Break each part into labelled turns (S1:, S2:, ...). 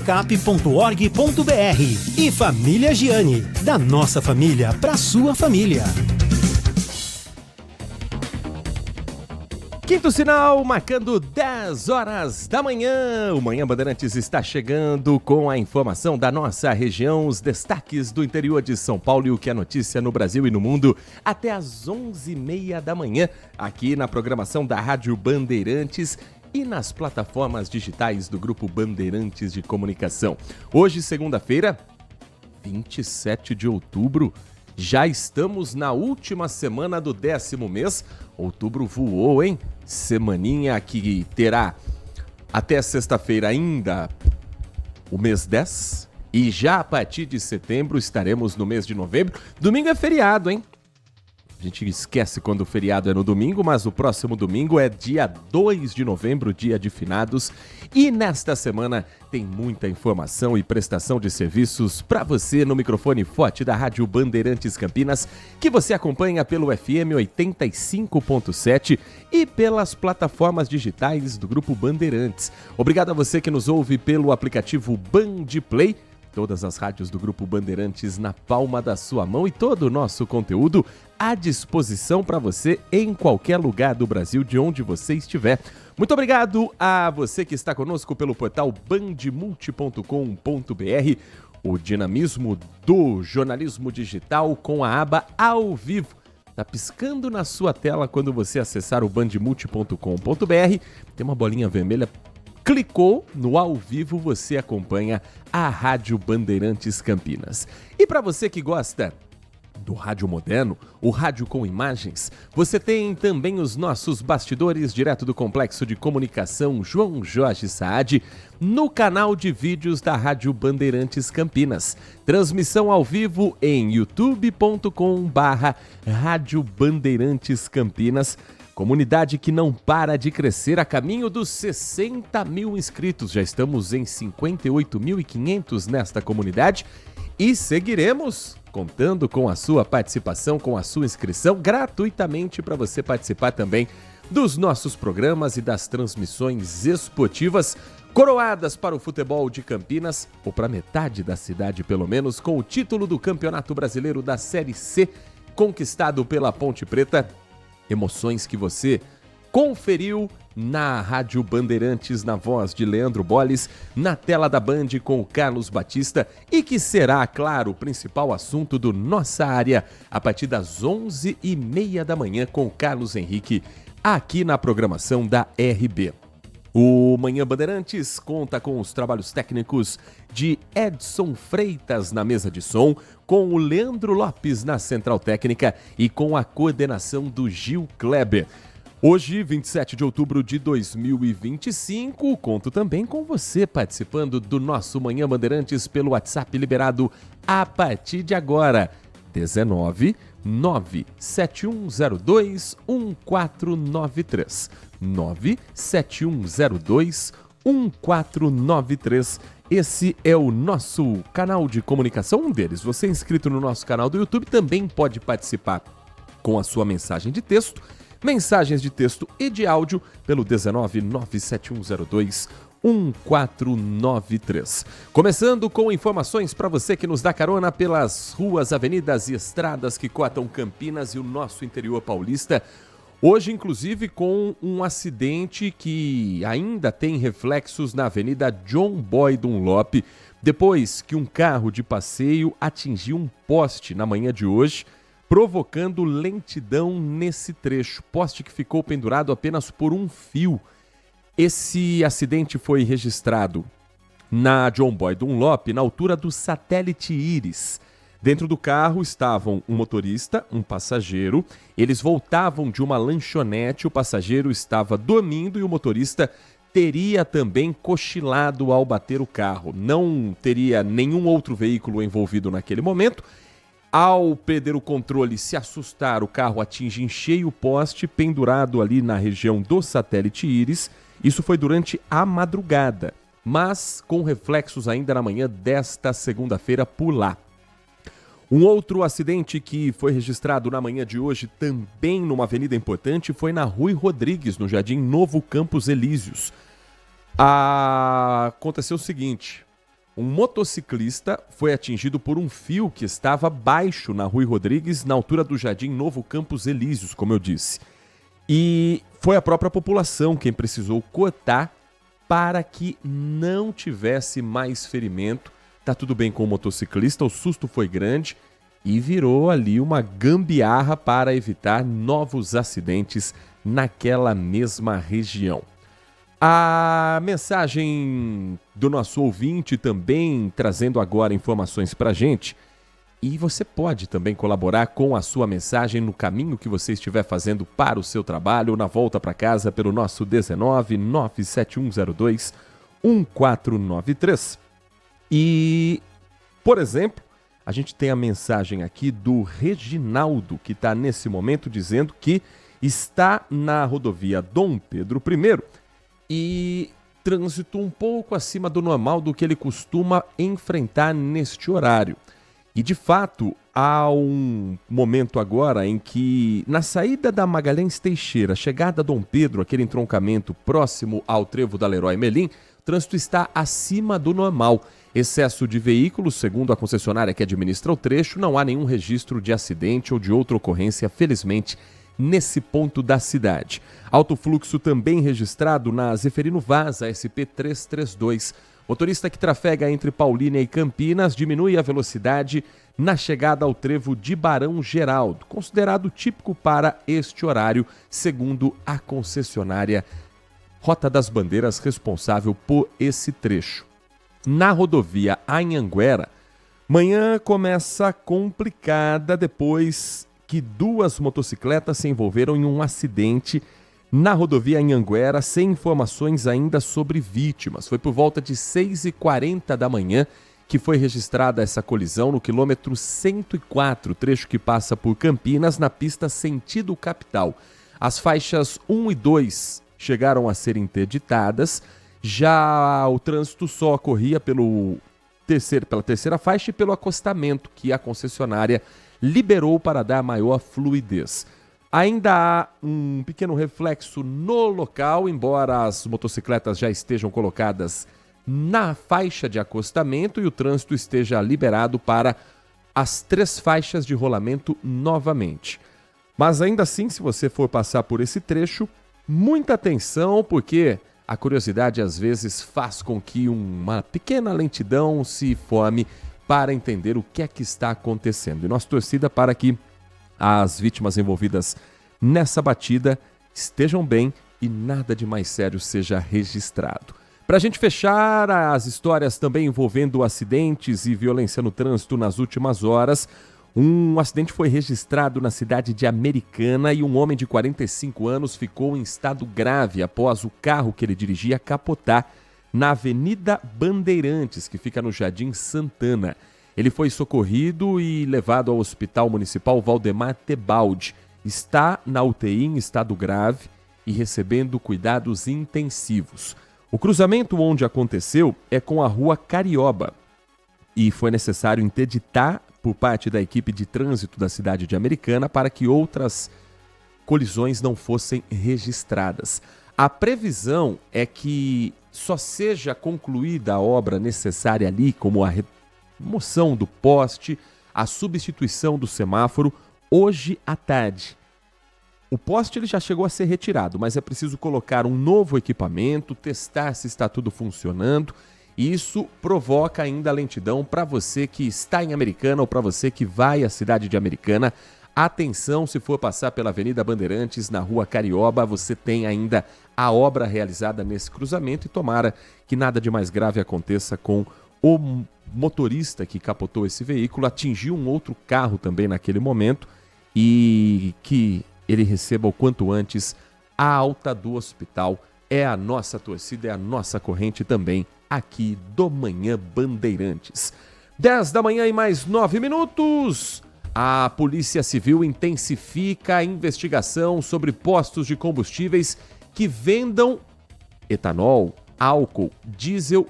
S1: secap.org.br. E Família Giani, da nossa família para sua família.
S2: Quinto sinal, marcando 10 horas da manhã. O Manhã Bandeirantes está chegando com a informação da nossa região, os destaques do interior de São Paulo e o que é notícia no Brasil e no mundo, até às 11h30 da manhã, aqui na programação da Rádio Bandeirantes e nas plataformas digitais do Grupo Bandeirantes de Comunicação. Hoje, segunda-feira, 27 de outubro, já estamos na última semana do 10º mês. Outubro voou, hein? Semaninha que terá até sexta-feira ainda o mês 10. E já a partir de setembro estaremos no mês de novembro. Domingo é feriado, hein? A gente esquece quando o feriado é no domingo, mas o próximo domingo é dia 2 de novembro, dia de finados. E nesta semana tem muita informação e prestação de serviços para você no microfone forte da Rádio Bandeirantes Campinas, que você acompanha pelo FM 85.7 e pelas plataformas digitais do Grupo Bandeirantes. Obrigado a você que nos ouve pelo aplicativo Band Play. Todas as rádios do Grupo Bandeirantes na palma da sua mão e todo o nosso conteúdo à disposição para você em qualquer lugar do Brasil, de onde você estiver. Muito obrigado a você que está conosco pelo portal bandmulti.com.br, o dinamismo do jornalismo digital com a aba ao vivo. Está piscando na sua tela quando você acessar o bandmulti.com.br, tem uma bolinha vermelha. Clicou no ao vivo, você acompanha a Rádio Bandeirantes Campinas. E para você que gosta do rádio moderno, o rádio com imagens, você tem também os nossos bastidores direto do Complexo de Comunicação João Jorge Saad no canal de vídeos da Rádio Bandeirantes Campinas. Transmissão ao vivo em youtube.com/Rádio Bandeirantes Campinas. Comunidade que não para de crescer a caminho dos 60 mil inscritos. Já estamos em 58.500 nesta comunidade e seguiremos contando com a sua participação, com a sua inscrição gratuitamente para você participar também dos nossos programas e das transmissões esportivas coroadas para o futebol de Campinas, ou para metade da cidade pelo menos, com o título do Campeonato Brasileiro da Série C conquistado pela Ponte Preta. Emoções que você conferiu na Rádio Bandeirantes, na voz de Leandro Bolles, na tela da Band com o Carlos Batista e que será, claro, o principal assunto do Nossa Área a partir das 11h30 da manhã com o Carlos Henrique aqui na programação da RB. O Manhã Bandeirantes conta com os trabalhos técnicos de Edson Freitas na mesa de som, com o Leandro Lopes na central técnica e com a coordenação do Gil Kleber. Hoje, 27 de outubro de 2025, conto também com você participando do nosso Manhã Bandeirantes pelo WhatsApp liberado a partir de agora. 19 97102 1493. 97102 1493. Esse é o nosso canal de comunicação, um deles. Você é inscrito no nosso canal do YouTube também pode participar com a sua mensagem de texto, mensagens de texto e de áudio pelo 19 97102 1493. Começando com informações para você que nos dá carona pelas ruas, avenidas e estradas que cortam Campinas e o nosso interior paulista. Hoje, inclusive, com um acidente que ainda tem reflexos na Avenida John Boy Dunlop, depois que um carro de passeio atingiu um poste na manhã de hoje, provocando lentidão nesse trecho. Poste que ficou pendurado apenas por um fio. Esse acidente foi registrado na John Boy Dunlop, na altura do Satélite Íris. Dentro do carro estavam um motorista, um passageiro. Eles voltavam de uma lanchonete, o passageiro estava dormindo e o motorista teria também cochilado ao bater o carro. Não teria nenhum outro veículo envolvido naquele momento. Ao perder o controle, se assustar, o carro atinge em cheio o poste pendurado ali na região do Satélite Íris. Isso foi durante a madrugada, mas com reflexos ainda na manhã desta segunda-feira por lá. Um outro acidente que foi registrado na manhã de hoje, também numa avenida importante, foi na Rui Rodrigues, no Jardim Novo Campos Elíseos. Aconteceu o seguinte, Um motociclista foi atingido por um fio que estava baixo na Rui Rodrigues, na altura do Jardim Novo Campos Elíseos, como eu disse. E foi a própria população quem precisou cortar para que não tivesse mais ferimento. Tá tudo bem com o motociclista, o susto foi grande e virou ali uma gambiarra para evitar novos acidentes naquela mesma região. A mensagem do nosso ouvinte também trazendo agora informações para a gente. E você pode também colaborar com a sua mensagem no caminho que você estiver fazendo para o seu trabalho ou na volta para casa pelo nosso 19 97102 1493. E, por exemplo, a gente tem a mensagem aqui do Reginaldo, que está nesse momento dizendo que está na rodovia Dom Pedro I e trânsito um pouco acima do normal do que ele costuma enfrentar neste horário. E, de fato, há um momento agora em que, na saída da Magalhães Teixeira, chegada a Dom Pedro, aquele entroncamento próximo ao trevo da Leroy Merlin, o trânsito está acima do normal. Excesso de veículos, segundo a concessionária que administra o trecho, não há nenhum registro de acidente ou de outra ocorrência, felizmente, nesse ponto da cidade. Alto fluxo também registrado na Zeferino Vaz, a SP-332. Motorista que trafega entre Paulínia e Campinas diminui a velocidade na chegada ao trevo de Barão Geraldo, considerado típico para este horário, segundo a concessionária Rota das Bandeiras responsável por esse trecho. Na rodovia Anhanguera, manhã começa complicada depois que duas motocicletas se envolveram em um acidente na rodovia Anhanguera, sem informações ainda sobre vítimas. Foi por volta de 6h40 da manhã que foi registrada essa colisão no quilômetro 104, trecho que passa por Campinas, na pista sentido capital. As faixas 1 e 2 chegaram a ser interditadas, já o trânsito só ocorria pela terceira faixa e pelo acostamento, que a concessionária liberou para dar maior fluidez. Ainda há um pequeno reflexo no local, embora as motocicletas já estejam colocadas na faixa de acostamento e o trânsito esteja liberado para as 3 faixas de rolamento novamente. Mas ainda assim, se você for passar por esse trecho, muita atenção, porque a curiosidade às vezes faz com que uma pequena lentidão se forme para entender o que é que está acontecendo. E nossa torcida para que as vítimas envolvidas nessa batida estejam bem e nada de mais sério seja registrado. Para a gente fechar as histórias também envolvendo acidentes e violência no trânsito nas últimas horas, um acidente foi registrado na cidade de Americana e um homem de 45 anos ficou em estado grave após o carro que ele dirigia capotar na Avenida Bandeirantes, que fica no Jardim Santana. Ele foi socorrido e levado ao Hospital Municipal Valdemar Tebaldi. Está na UTI em estado grave e recebendo cuidados intensivos. O cruzamento onde aconteceu é com a Rua Carioba e foi necessário interditar por parte da equipe de trânsito da cidade de Americana para que outras colisões não fossem registradas. A previsão é que só seja concluída a obra necessária ali, como a remoção do poste, a substituição do semáforo, hoje à tarde. O poste ele já chegou a ser retirado, mas é preciso colocar um novo equipamento, testar se está tudo funcionando. E isso provoca ainda lentidão para você que está em Americana ou para você que vai à cidade de Americana. Atenção, se for passar pela Avenida Bandeirantes, na Rua Carioba, você tem ainda a obra realizada nesse cruzamento e tomara que nada de mais grave aconteça com o motorista que capotou esse veículo, atingiu um outro carro também naquele momento e que ele receba o quanto antes a alta do hospital. É a nossa torcida, é a nossa corrente também aqui do Manhã Bandeirantes. 10 da manhã e mais 9 minutos. A Polícia Civil intensifica a investigação sobre postos de combustíveis que vendam etanol, álcool, diesel,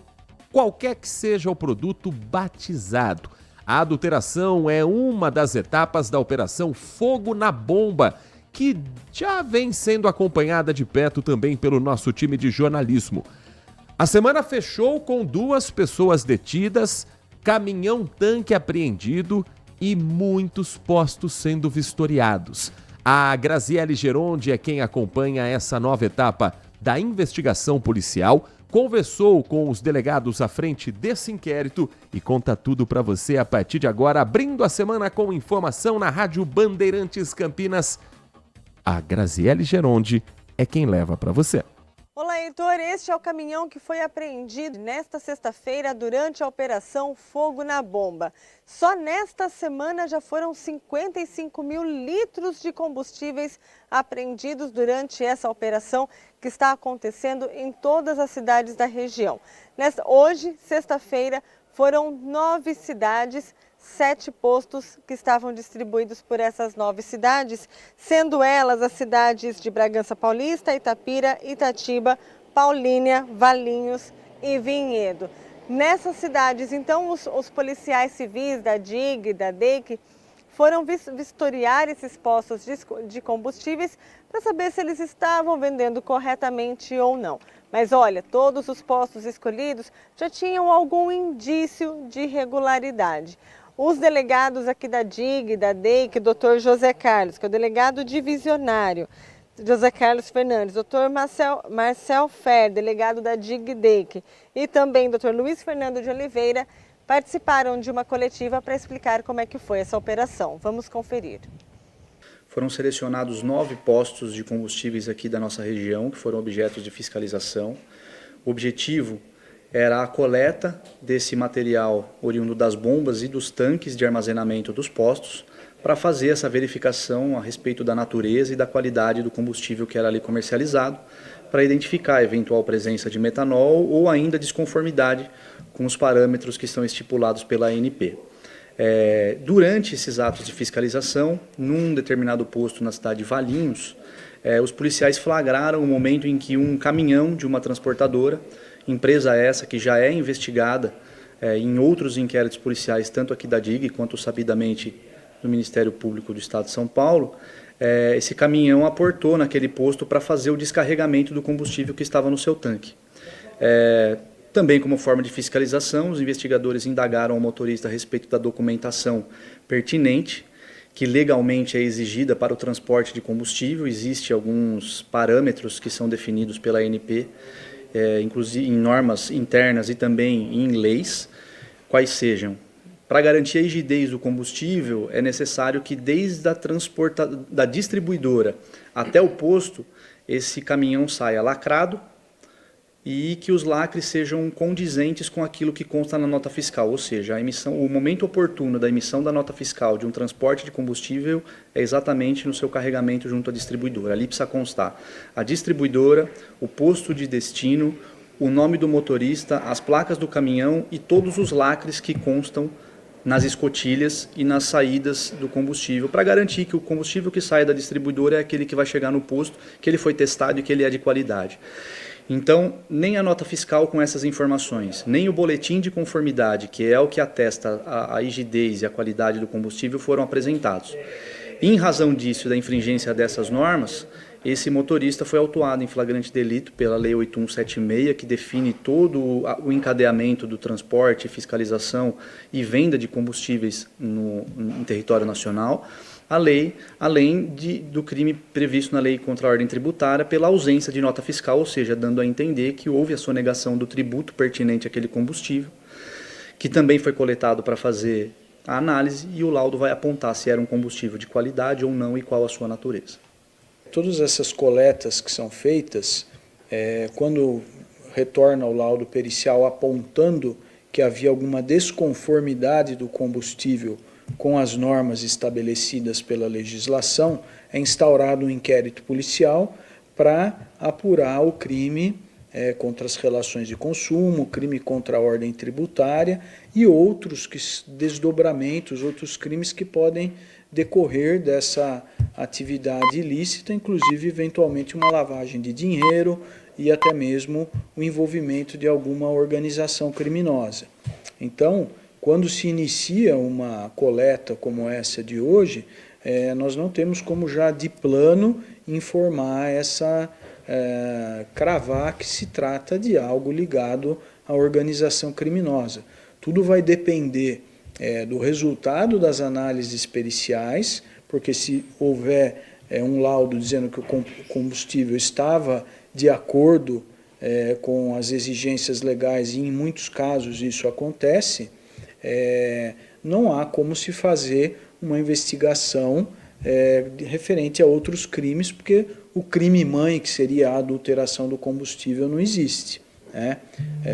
S2: qualquer que seja o produto batizado. A adulteração é uma das etapas da Operação Fogo na Bomba, que já vem sendo acompanhada de perto também pelo nosso time de jornalismo. A semana fechou com 2 pessoas detidas, caminhão-tanque apreendido e muitos postos sendo vistoriados. A Graziele Geronde é quem acompanha essa nova etapa da investigação policial, conversou com os delegados à frente desse inquérito e conta tudo para você a partir de agora, abrindo a semana com informação na Rádio Bandeirantes Campinas. A Graziele Geronde é quem leva para você.
S3: Olá, Heitor. Este é o caminhão que foi apreendido nesta sexta-feira durante a Operação Fogo na Bomba. Só nesta semana já foram 55 mil litros de combustíveis apreendidos durante essa operação que está acontecendo em todas as cidades da região. Hoje, sexta-feira, foram 9 cidades, 7 postos que estavam distribuídos por essas 9 cidades, sendo elas as cidades de Bragança Paulista, Itapira, Itatiba, Paulínia, Valinhos e Vinhedo. Nessas cidades, então, os policiais civis da DIG e da DEIC foram vistoriar esses postos de combustíveis para saber se eles estavam vendendo corretamente ou não. Mas olha, todos os postos escolhidos já tinham algum indício de irregularidade. Os delegados aqui da DIG, da DEIC, Dr. José Carlos, que é o delegado divisionário, José Carlos Fernandes, Dr. Marcel Fer, delegado da DIG DEIC, e também Dr. Luiz Fernando de Oliveira, participaram de uma coletiva para explicar como é que foi essa operação. Vamos conferir.
S4: Foram selecionados 9 postos de combustíveis aqui da nossa região, que foram objetos de fiscalização. O objetivo era a coleta desse material oriundo das bombas e dos tanques de armazenamento dos postos para fazer essa verificação a respeito da natureza e da qualidade do combustível que era ali comercializado, para identificar a eventual presença de metanol ou ainda desconformidade com os parâmetros que estão estipulados pela ANP. Durante esses atos de fiscalização, num determinado posto na cidade de Valinhos, os policiais flagraram o momento em que um caminhão de uma transportadora, empresa essa que já é investigada em outros inquéritos policiais, tanto aqui da DIG quanto sabidamente do Ministério Público do Estado de São Paulo, esse caminhão aportou naquele posto para fazer o descarregamento do combustível que estava no seu tanque. Também como forma de fiscalização, os investigadores indagaram o motorista a respeito da documentação pertinente, que legalmente é exigida para o transporte de combustível. Existem alguns parâmetros que são definidos pela ANP, inclusive em normas internas e também em leis, quais sejam: para garantir a rigidez do combustível, é necessário que desde da distribuidora até o posto, esse caminhão saia lacrado e que os lacres sejam condizentes com aquilo que consta na nota fiscal, ou seja, o momento oportuno da emissão da nota fiscal de um transporte de combustível é exatamente no seu carregamento junto à distribuidora. Ali precisa constar a distribuidora, o posto de destino, o nome do motorista, as placas do caminhão e todos os lacres que constam nas escotilhas e nas saídas do combustível, para garantir que o combustível que sai da distribuidora é aquele que vai chegar no posto, que ele foi testado e que ele é de qualidade. Então, nem a nota fiscal com essas informações, nem o boletim de conformidade, que é o que atesta a rigidez e a qualidade do combustível, foram apresentados. Em razão disso, da infringência dessas normas, esse motorista foi autuado em flagrante delito pela Lei 8176, que define todo o encadeamento do transporte, fiscalização e venda de combustíveis no território nacional, além do crime previsto na Lei contra a Ordem Tributária pela ausência de nota fiscal, ou seja, dando a entender que houve a sonegação do tributo pertinente àquele combustível, que também foi coletado para fazer a análise, e o laudo vai apontar se era um combustível de qualidade ou não e qual a sua natureza.
S5: Todas essas coletas que são feitas, quando retorna o laudo pericial apontando que havia alguma desconformidade do combustível com as normas estabelecidas pela legislação, é instaurado um inquérito policial para apurar o crime contra as relações de consumo, crime contra a ordem tributária e outros desdobramentos, outros crimes que podem decorrer dessa atividade ilícita, inclusive, eventualmente, uma lavagem de dinheiro e até mesmo o envolvimento de alguma organização criminosa. Então, quando se inicia uma coleta como essa de hoje, nós não temos como já de plano informar essa cravar que se trata de algo ligado à organização criminosa. Tudo vai depender do resultado das análises periciais, porque se houver um laudo dizendo que o combustível estava de acordo com as exigências legais, e em muitos casos isso acontece, não há como se fazer uma investigação referente a outros crimes, porque o crime-mãe, que seria a adulteração do combustível, não existe, né?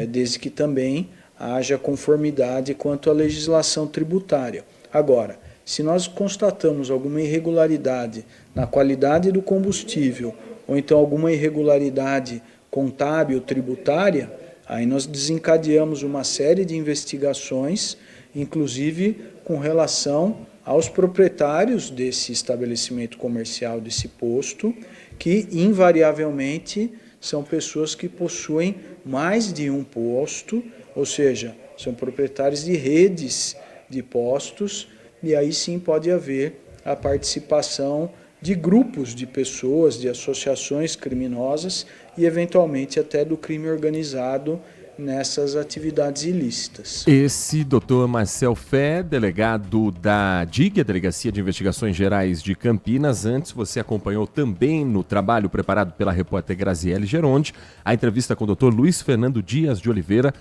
S5: Desde que também haja conformidade quanto à legislação tributária. Agora, se nós constatamos alguma irregularidade na qualidade do combustível, ou então alguma irregularidade contábil, tributária, aí nós desencadeamos uma série de investigações, inclusive com relação aos proprietários desse estabelecimento comercial, desse posto, que invariavelmente são pessoas que possuem mais de um posto, ou seja, são proprietários de redes de postos, e aí sim pode haver a participação de grupos de pessoas, de associações criminosas e eventualmente até do crime organizado nessas atividades ilícitas.
S2: Esse Dr. Marcel Fé, delegado da DIG, a Delegacia de Investigações Gerais de Campinas. Antes você acompanhou também no trabalho preparado pela repórter Graziele Geronde a entrevista com o Dr. Luiz Fernando Dias de Oliveira,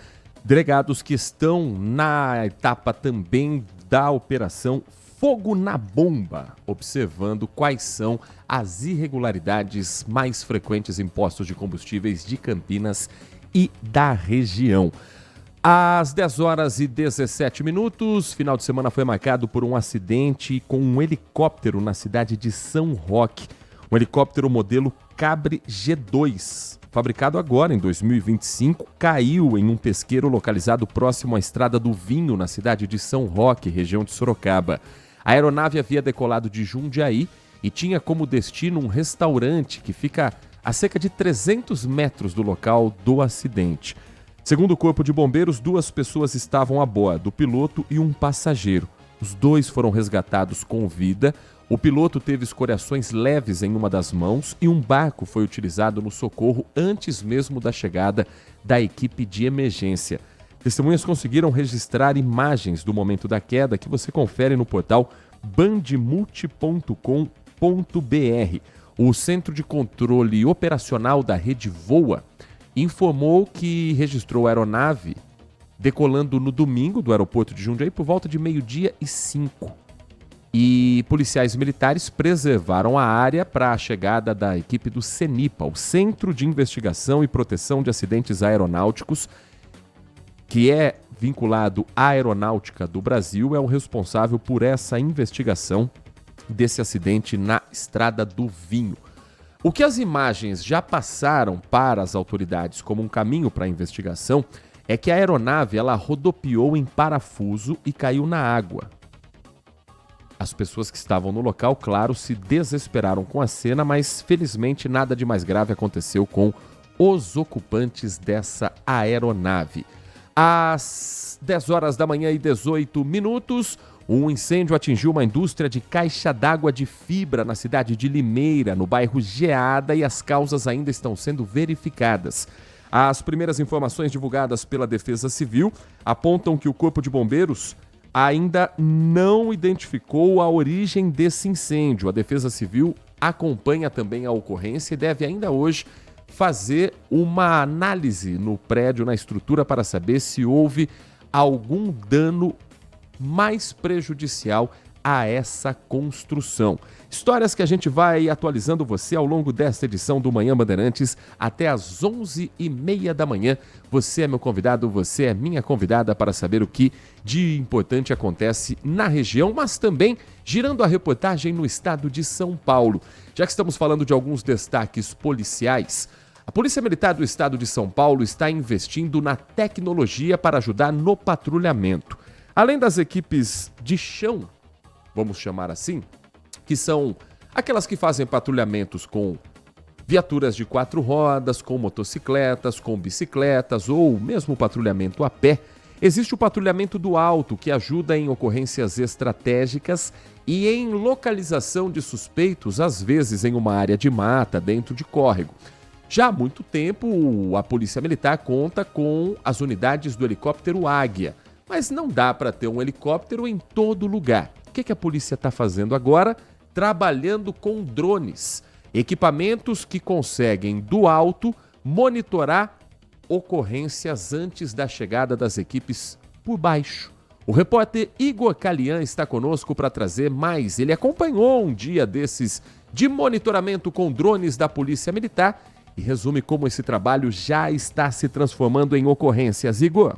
S2: delegados que estão na etapa também da operação Fogo na Bomba, observando quais são as irregularidades mais frequentes em postos de combustíveis de Campinas e da região. Às 10h17, final de semana foi marcado por um acidente com um helicóptero na cidade de São Roque. Um helicóptero modelo Cabre G2, fabricado agora em 2025, caiu em um pesqueiro localizado próximo à Estrada do Vinho, na cidade de São Roque, região de Sorocaba. A aeronave havia decolado de Jundiaí e tinha como destino um restaurante que fica a cerca de 300 metros do local do acidente. Segundo o Corpo de Bombeiros, 2 pessoas estavam a bordo, o piloto e um passageiro. Os 2 foram resgatados com vida. O piloto teve escoriações leves em uma das mãos e um barco foi utilizado no socorro antes mesmo da chegada da equipe de emergência. Testemunhas conseguiram registrar imagens do momento da queda que você confere no portal bandmulti.com.br. O Centro de Controle Operacional da Rede Voa informou que registrou a aeronave decolando no domingo do aeroporto de Jundiaí por volta de 12h05. E policiais militares preservaram a área para a chegada da equipe do CENIPA, o Centro de Investigação e Proteção de Acidentes Aeronáuticos, que é vinculado à Aeronáutica do Brasil, é o responsável por essa investigação desse acidente na Estrada do Vinho. O que as imagens já passaram para as autoridades como um caminho para a investigação é que a aeronave ela rodopiou em parafuso e caiu na água. As pessoas que estavam no local, claro, se desesperaram com a cena, mas felizmente nada de mais grave aconteceu com os ocupantes dessa aeronave. Às 10h18, um incêndio atingiu uma indústria de caixa d'água de fibra na cidade de Limeira, no bairro Geada, e as causas ainda estão sendo verificadas. As primeiras informações divulgadas pela Defesa Civil apontam que o Corpo de Bombeiros ainda não identificou a origem desse incêndio. A Defesa Civil acompanha também a ocorrência e deve ainda hoje fazer uma análise no prédio, na estrutura, para saber se houve algum dano mais prejudicial a essa construção. Histórias que a gente vai atualizando você ao longo desta edição do Manhã Bandeirantes até às 11h30 da manhã. Você é meu convidado, você é minha convidada para saber o que de importante acontece na região, mas também girando a reportagem no estado de São Paulo. Já que estamos falando de alguns destaques policiais, a Polícia Militar do estado de São Paulo está investindo na tecnologia para ajudar no patrulhamento. Além das equipes de chão, vamos chamar assim, que são aquelas que fazem patrulhamentos com viaturas de 4 rodas, com motocicletas, com bicicletas ou mesmo patrulhamento a pé, existe o patrulhamento do alto, que ajuda em ocorrências estratégicas e em localização de suspeitos, às vezes em uma área de mata, dentro de córrego. Já há muito tempo, a Polícia Militar conta com as unidades do helicóptero Águia, mas não dá para ter um helicóptero em todo lugar. O que a polícia está fazendo agora? Trabalhando com drones, equipamentos que conseguem, do alto, monitorar ocorrências antes da chegada das equipes por baixo. O repórter Igor Calian está conosco para trazer mais. Ele acompanhou um dia desses de monitoramento com drones da Polícia Militar e resume como esse trabalho já está se transformando em ocorrências. Igor.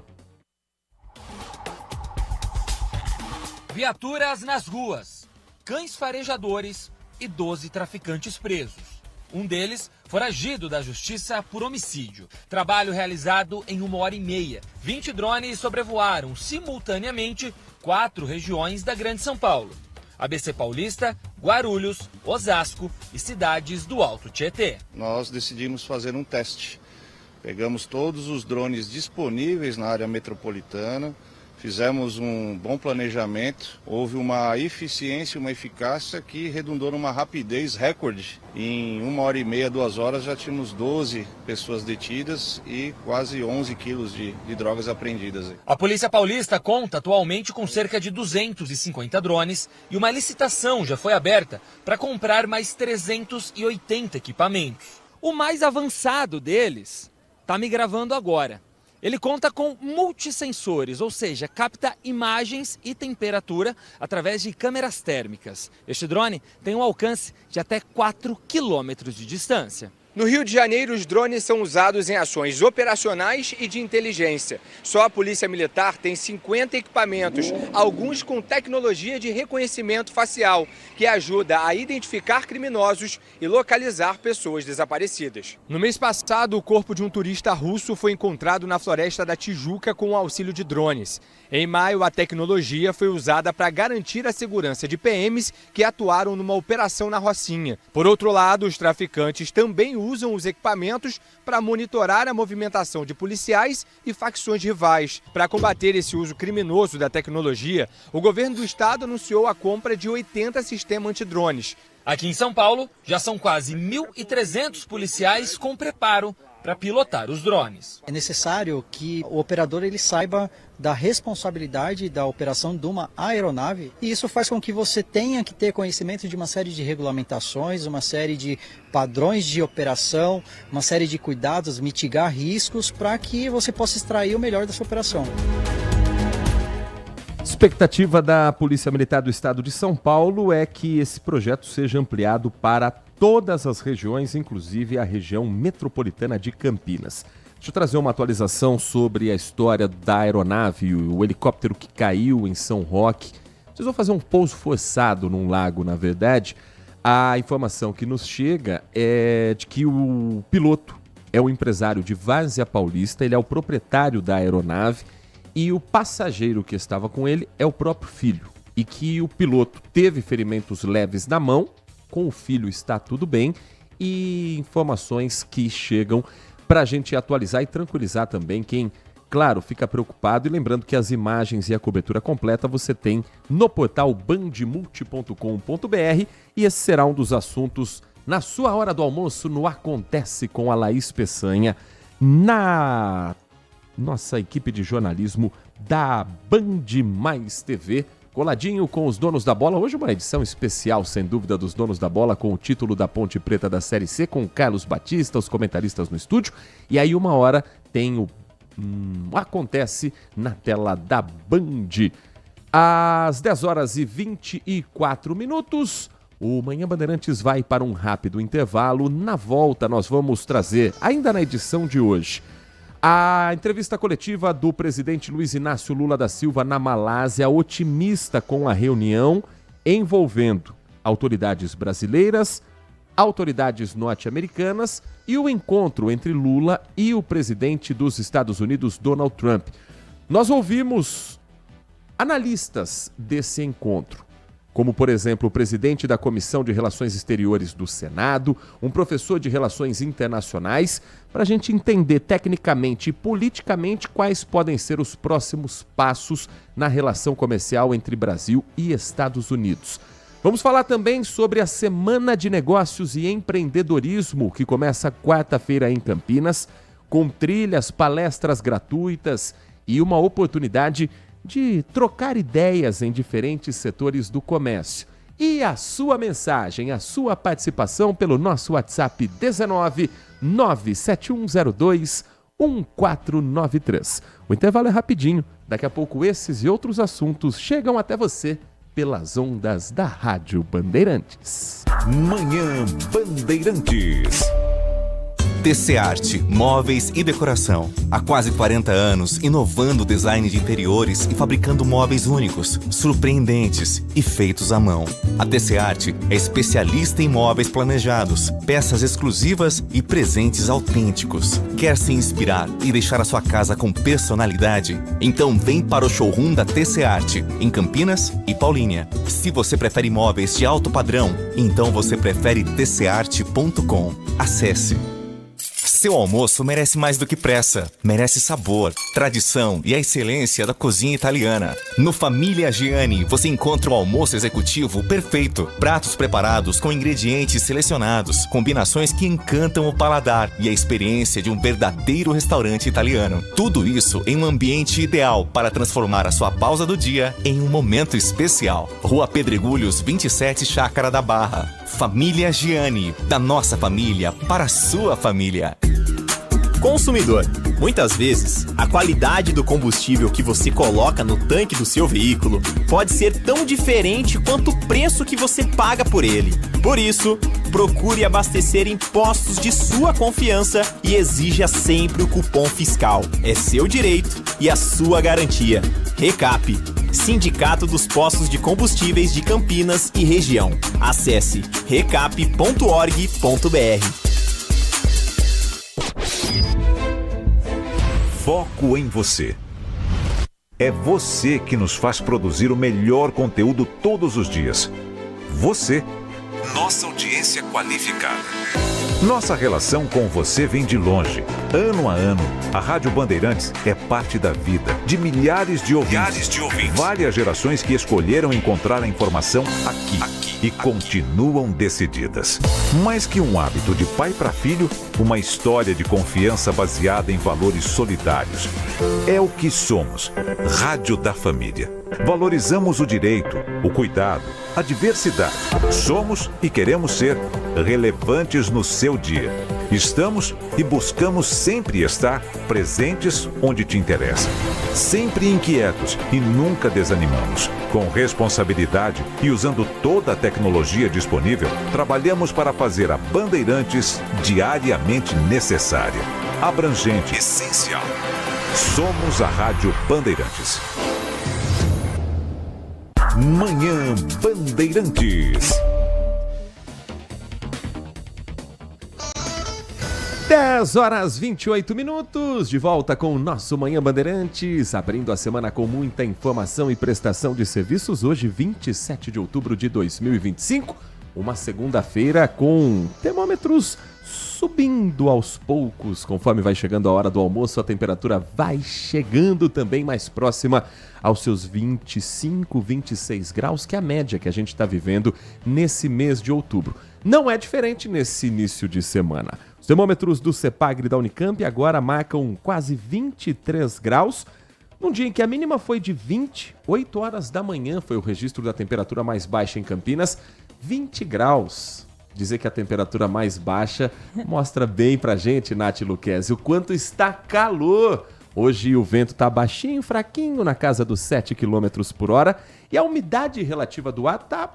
S6: Viaturas nas ruas, cães farejadores e 12 traficantes presos. Um deles foragido da justiça por homicídio. Trabalho realizado em 1h30. 20 drones sobrevoaram simultaneamente 4 regiões da Grande São Paulo: ABC Paulista, Guarulhos, Osasco e cidades do Alto Tietê.
S7: Nós decidimos fazer um teste. Pegamos todos os drones disponíveis na área metropolitana, fizemos um bom planejamento, houve uma eficiência, uma eficácia que redundou numa rapidez recorde. Em 1h30, 2 horas já tínhamos 12 pessoas detidas e quase 11 quilos de drogas apreendidas.
S6: A Polícia Paulista conta atualmente com cerca de 250 drones e uma licitação já foi aberta para comprar mais 380 equipamentos. O mais avançado deles está me gravando agora. Ele conta com multissensores, ou seja, capta imagens e temperatura através de câmeras térmicas. Este drone tem um alcance de até 4 quilômetros de distância.
S8: No Rio de Janeiro, os drones são usados em ações operacionais e de inteligência. Só a Polícia Militar tem 50 equipamentos, alguns com tecnologia de reconhecimento facial, que ajuda a identificar criminosos e localizar pessoas desaparecidas. No mês passado, o corpo de um turista russo foi encontrado na floresta da Tijuca com o auxílio de drones. Em maio, a tecnologia foi usada para garantir a segurança de PMs que atuaram numa operação na Rocinha. Por outro lado, os traficantes também usam os equipamentos para monitorar a movimentação de policiais e facções rivais. Para combater esse uso criminoso da tecnologia, o governo do estado anunciou a compra de 80 sistemas antidrones.
S6: Aqui em São Paulo, já são quase 1.300 policiais com preparo para pilotar os drones.
S9: É necessário que o operador ele saiba da responsabilidade da operação de uma aeronave, e isso faz com que você tenha que ter conhecimento de uma série de regulamentações, uma série de padrões de operação, uma série de cuidados, mitigar riscos para que você possa extrair o melhor dessa operação.
S2: Expectativa da Polícia Militar do Estado de São Paulo é que esse projeto seja ampliado para todas as regiões, inclusive a região metropolitana de Campinas. Deixa eu trazer uma atualização sobre a história da aeronave, o helicóptero que caiu em São Roque. Vocês vão fazer um pouso forçado num lago, na verdade. A informação que nos chega é de que o piloto é um empresário de Várzea Paulista, ele é o proprietário da aeronave e o passageiro que estava com ele é o próprio filho. E que o piloto teve ferimentos leves na mão, com o filho está tudo bem, e informações que chegam para a gente atualizar e tranquilizar também quem, claro, fica preocupado. E lembrando que as imagens e a cobertura completa você tem no portal bandmulti.com.br, e esse será um dos assuntos na sua hora do almoço no Acontece com a Laís Peçanha, na nossa equipe de jornalismo da Band Mais TV, coladinho com os donos da bola. Hoje uma edição especial, sem dúvida, dos donos da bola, com o título da Ponte Preta da Série C, com o Carlos Batista, os comentaristas no estúdio. E aí 1h tem o Acontece na tela da Band. Às 10h24, o Manhã Bandeirantes vai para um rápido intervalo. Na volta nós vamos trazer, ainda na edição de hoje, a entrevista coletiva do presidente Luiz Inácio Lula da Silva na Malásia, otimista com a reunião envolvendo autoridades brasileiras, autoridades norte-americanas e o encontro entre Lula e o presidente dos Estados Unidos, Donald Trump. Nós ouvimos analistas desse encontro, como, por exemplo, o presidente da Comissão de Relações Exteriores do Senado, um professor de Relações Internacionais, para a gente entender tecnicamente e politicamente quais podem ser os próximos passos na relação comercial entre Brasil e Estados Unidos. Vamos falar também sobre a Semana de Negócios e Empreendedorismo, que começa quarta-feira em Campinas, com trilhas, palestras gratuitas e uma oportunidade de trocar ideias em diferentes setores do comércio. E a sua mensagem, a sua participação pelo nosso WhatsApp 19 97102 1493. O intervalo é rapidinho. Daqui a pouco esses e outros assuntos chegam até você pelas ondas da Rádio Bandeirantes.
S10: Manhã Bandeirantes. TC Arte, móveis e decoração. Há quase 40 anos, inovando o design de interiores e fabricando móveis únicos, surpreendentes e feitos à mão. A TC Arte é especialista em móveis planejados, peças exclusivas e presentes autênticos. Quer se inspirar e deixar a sua casa com personalidade? Então vem para o showroom da TC Arte, em Campinas e Paulínia. Se você prefere móveis de alto padrão, então você prefere tcarte.com. Acesse. Seu almoço merece mais do que pressa. Merece sabor, tradição e a excelência da cozinha italiana. No Família Giani, você encontra o almoço executivo perfeito. Pratos preparados com ingredientes selecionados, combinações que encantam o paladar e a experiência de um verdadeiro restaurante italiano. Tudo isso em um ambiente ideal para transformar a sua pausa do dia em um momento especial. Rua Pedregulhos 27, Chácara da Barra. Família Giani, da nossa família para a sua família.
S11: Consumidor, muitas vezes, a qualidade do combustível que você coloca no tanque do seu veículo pode ser tão diferente quanto o preço que você paga por ele. Por isso, procure abastecer em postos de sua confiança e exija sempre o cupom fiscal. É seu direito e a sua garantia. Recap, Sindicato dos Postos de Combustíveis de Campinas e Região. Acesse recap.org.br.
S10: Foco em você. É você que nos faz produzir o melhor conteúdo todos os dias. Você, nossa audiência qualificada. Nossa relação com você vem de longe. Ano a ano, a Rádio Bandeirantes é parte da vida de milhares de ouvintes. Várias gerações que escolheram encontrar a informação aqui e continuam decididas. Mais que um hábito de pai para filho, uma história de confiança baseada em valores solidários. É o que somos. Rádio da Família. Valorizamos o direito, o cuidado, a diversidade. Somos e queremos ser relevantes no seu dia. Estamos e buscamos sempre estar presentes onde te interessa. Sempre inquietos e nunca desanimamos. Com responsabilidade e usando toda a tecnologia disponível, trabalhamos para fazer a Bandeirantes diariamente necessária, abrangente, essencial. Somos a Rádio Bandeirantes. Manhã Bandeirantes.
S2: 10h28, de volta com o nosso Manhã Bandeirantes, abrindo a semana com muita informação e prestação de serviços. Hoje, 27 de outubro de 2025, uma segunda-feira com termômetros subindo aos poucos. Conforme vai chegando a hora do almoço, a temperatura vai chegando também mais próxima aos seus 25, 26 graus, que é a média que a gente está vivendo nesse mês de outubro. Não é diferente nesse início de semana. Os termômetros do CEPAGRE da Unicamp agora marcam quase 23 graus, num dia em que a mínima foi de 20, 8 horas da manhã foi o registro da temperatura mais baixa em Campinas, 20 graus. Dizer que a temperatura mais baixa mostra bem pra gente, Nath Luquezzi, o quanto está calor. Hoje o vento está baixinho, fraquinho, na casa dos 7 km por hora, e a umidade relativa do ar está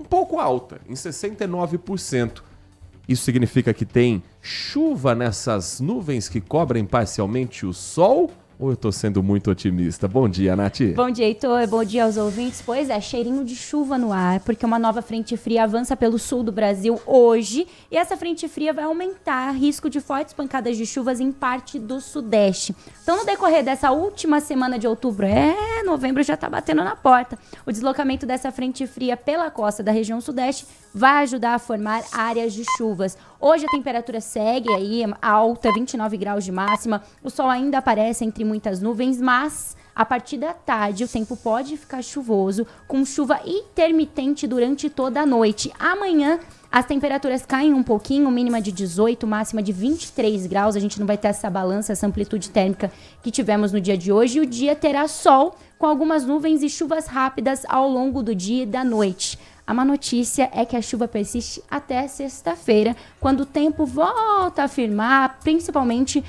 S2: um pouco alta, em 69%. Isso significa que tem chuva nessas nuvens que cobrem parcialmente o sol? Ou eu tô sendo muito otimista? Bom dia, Nath.
S12: Bom dia, Heitor. Bom dia aos ouvintes. Pois é, cheirinho de chuva no ar, porque uma nova frente fria avança pelo sul do Brasil hoje, e essa frente fria vai aumentar risco de fortes pancadas de chuvas em parte do sudeste. Então, no decorrer dessa última semana de outubro, novembro já tá batendo na porta. O deslocamento dessa frente fria pela costa da região sudeste vai ajudar a formar áreas de chuvas. Hoje a temperatura segue aí alta, 29 graus de máxima. O sol ainda aparece entre muitas nuvens, mas A partir da tarde, o tempo pode ficar chuvoso, com chuva intermitente durante toda a noite. Amanhã, as temperaturas caem um pouquinho, mínima de 18, máxima de 23 graus. A gente não vai ter essa balança, essa amplitude térmica que tivemos no dia de hoje. E o dia terá sol, com algumas nuvens e chuvas rápidas ao longo do dia e da noite. A má notícia é que a chuva persiste até sexta-feira, quando o tempo volta a firmar, principalmente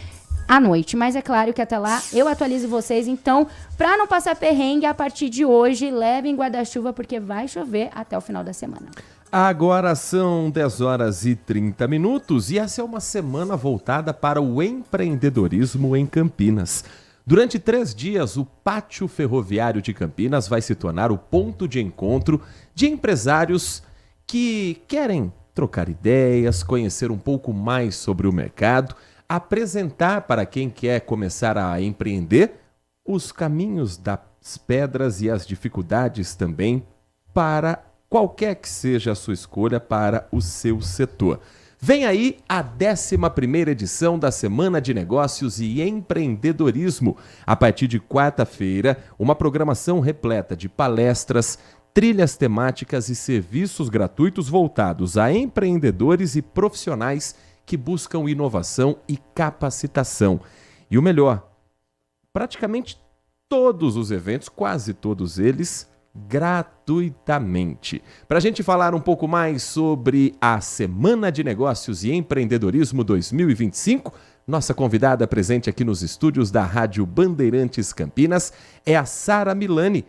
S12: à noite. Mas é claro que até lá eu atualizo vocês, então, para não passar perrengue, a partir de hoje, levem guarda-chuva, porque vai chover até o final da semana.
S2: Agora são 10 horas e 30 minutos e essa é uma semana voltada para o empreendedorismo em Campinas. Durante 3 dias, o Pátio Ferroviário de Campinas vai se tornar o ponto de encontro de empresários que querem trocar ideias, conhecer um pouco mais sobre o mercado, apresentar para quem quer começar a empreender os caminhos das pedras e as dificuldades também para qualquer que seja a sua escolha para o seu setor. Vem aí a 11ª edição da Semana de Negócios e Empreendedorismo. A partir de quarta-feira, uma programação repleta de palestras, trilhas temáticas e serviços gratuitos voltados a empreendedores e profissionais que buscam inovação e capacitação. E o melhor, praticamente todos os eventos, quase todos eles, gratuitamente. Para a gente falar um pouco mais sobre a Semana de Negócios e Empreendedorismo 2025, nossa convidada presente aqui nos estúdios da Rádio Bandeirantes Campinas é a Sara Milani,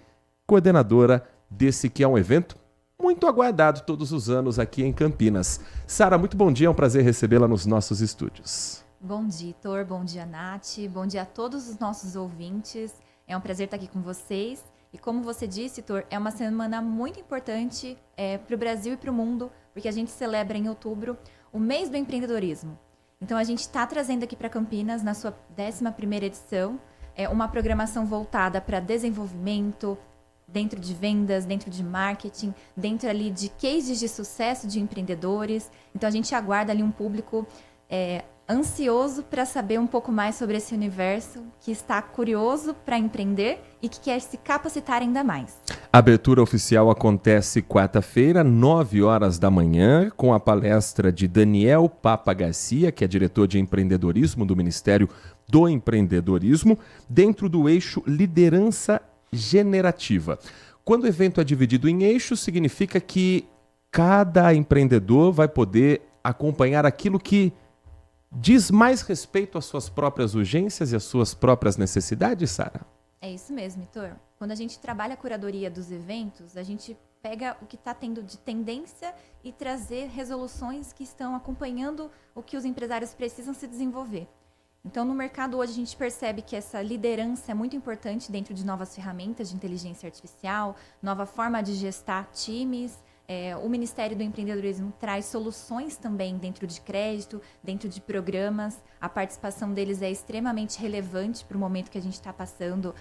S2: coordenadora desse que é um evento muito aguardado todos os anos aqui em Campinas. Sara, muito bom dia, é um prazer recebê-la nos nossos estúdios.
S13: Bom dia, Heitor, bom dia, Nath, bom dia a todos os nossos ouvintes. É um prazer estar aqui com vocês. E como você disse, Heitor, é uma semana muito importante para o Brasil e para o mundo, porque a gente celebra em outubro o mês do empreendedorismo. Então a gente está trazendo aqui para Campinas, na sua 11ª edição, uma programação voltada para desenvolvimento, dentro de vendas, dentro de marketing, dentro ali de cases de sucesso de empreendedores. Então a gente aguarda ali um público ansioso para saber um pouco mais sobre esse universo, que está curioso para empreender e que quer se capacitar ainda mais.
S2: A abertura oficial acontece quarta-feira, 9 horas da manhã, com a palestra de Daniel Papa Garcia, que é diretor de empreendedorismo do Ministério do Empreendedorismo, dentro do eixo Liderança Generativa. Quando o evento é dividido em eixos, significa que cada empreendedor vai poder acompanhar aquilo que diz mais respeito às suas próprias urgências e às suas próprias necessidades, Sara?
S13: É isso mesmo, Heitor. Quando a gente trabalha a curadoria dos eventos, a gente pega o que está tendo de tendência e trazer resoluções que estão acompanhando o que os empresários precisam se desenvolver. Então, no mercado hoje, a gente percebe que essa liderança é muito importante dentro de novas ferramentas de inteligência artificial, nova forma de gestar times. O Ministério do Empreendedorismo traz soluções também dentro de crédito, dentro de programas. A participação deles é extremamente relevante para o momento que a gente está passando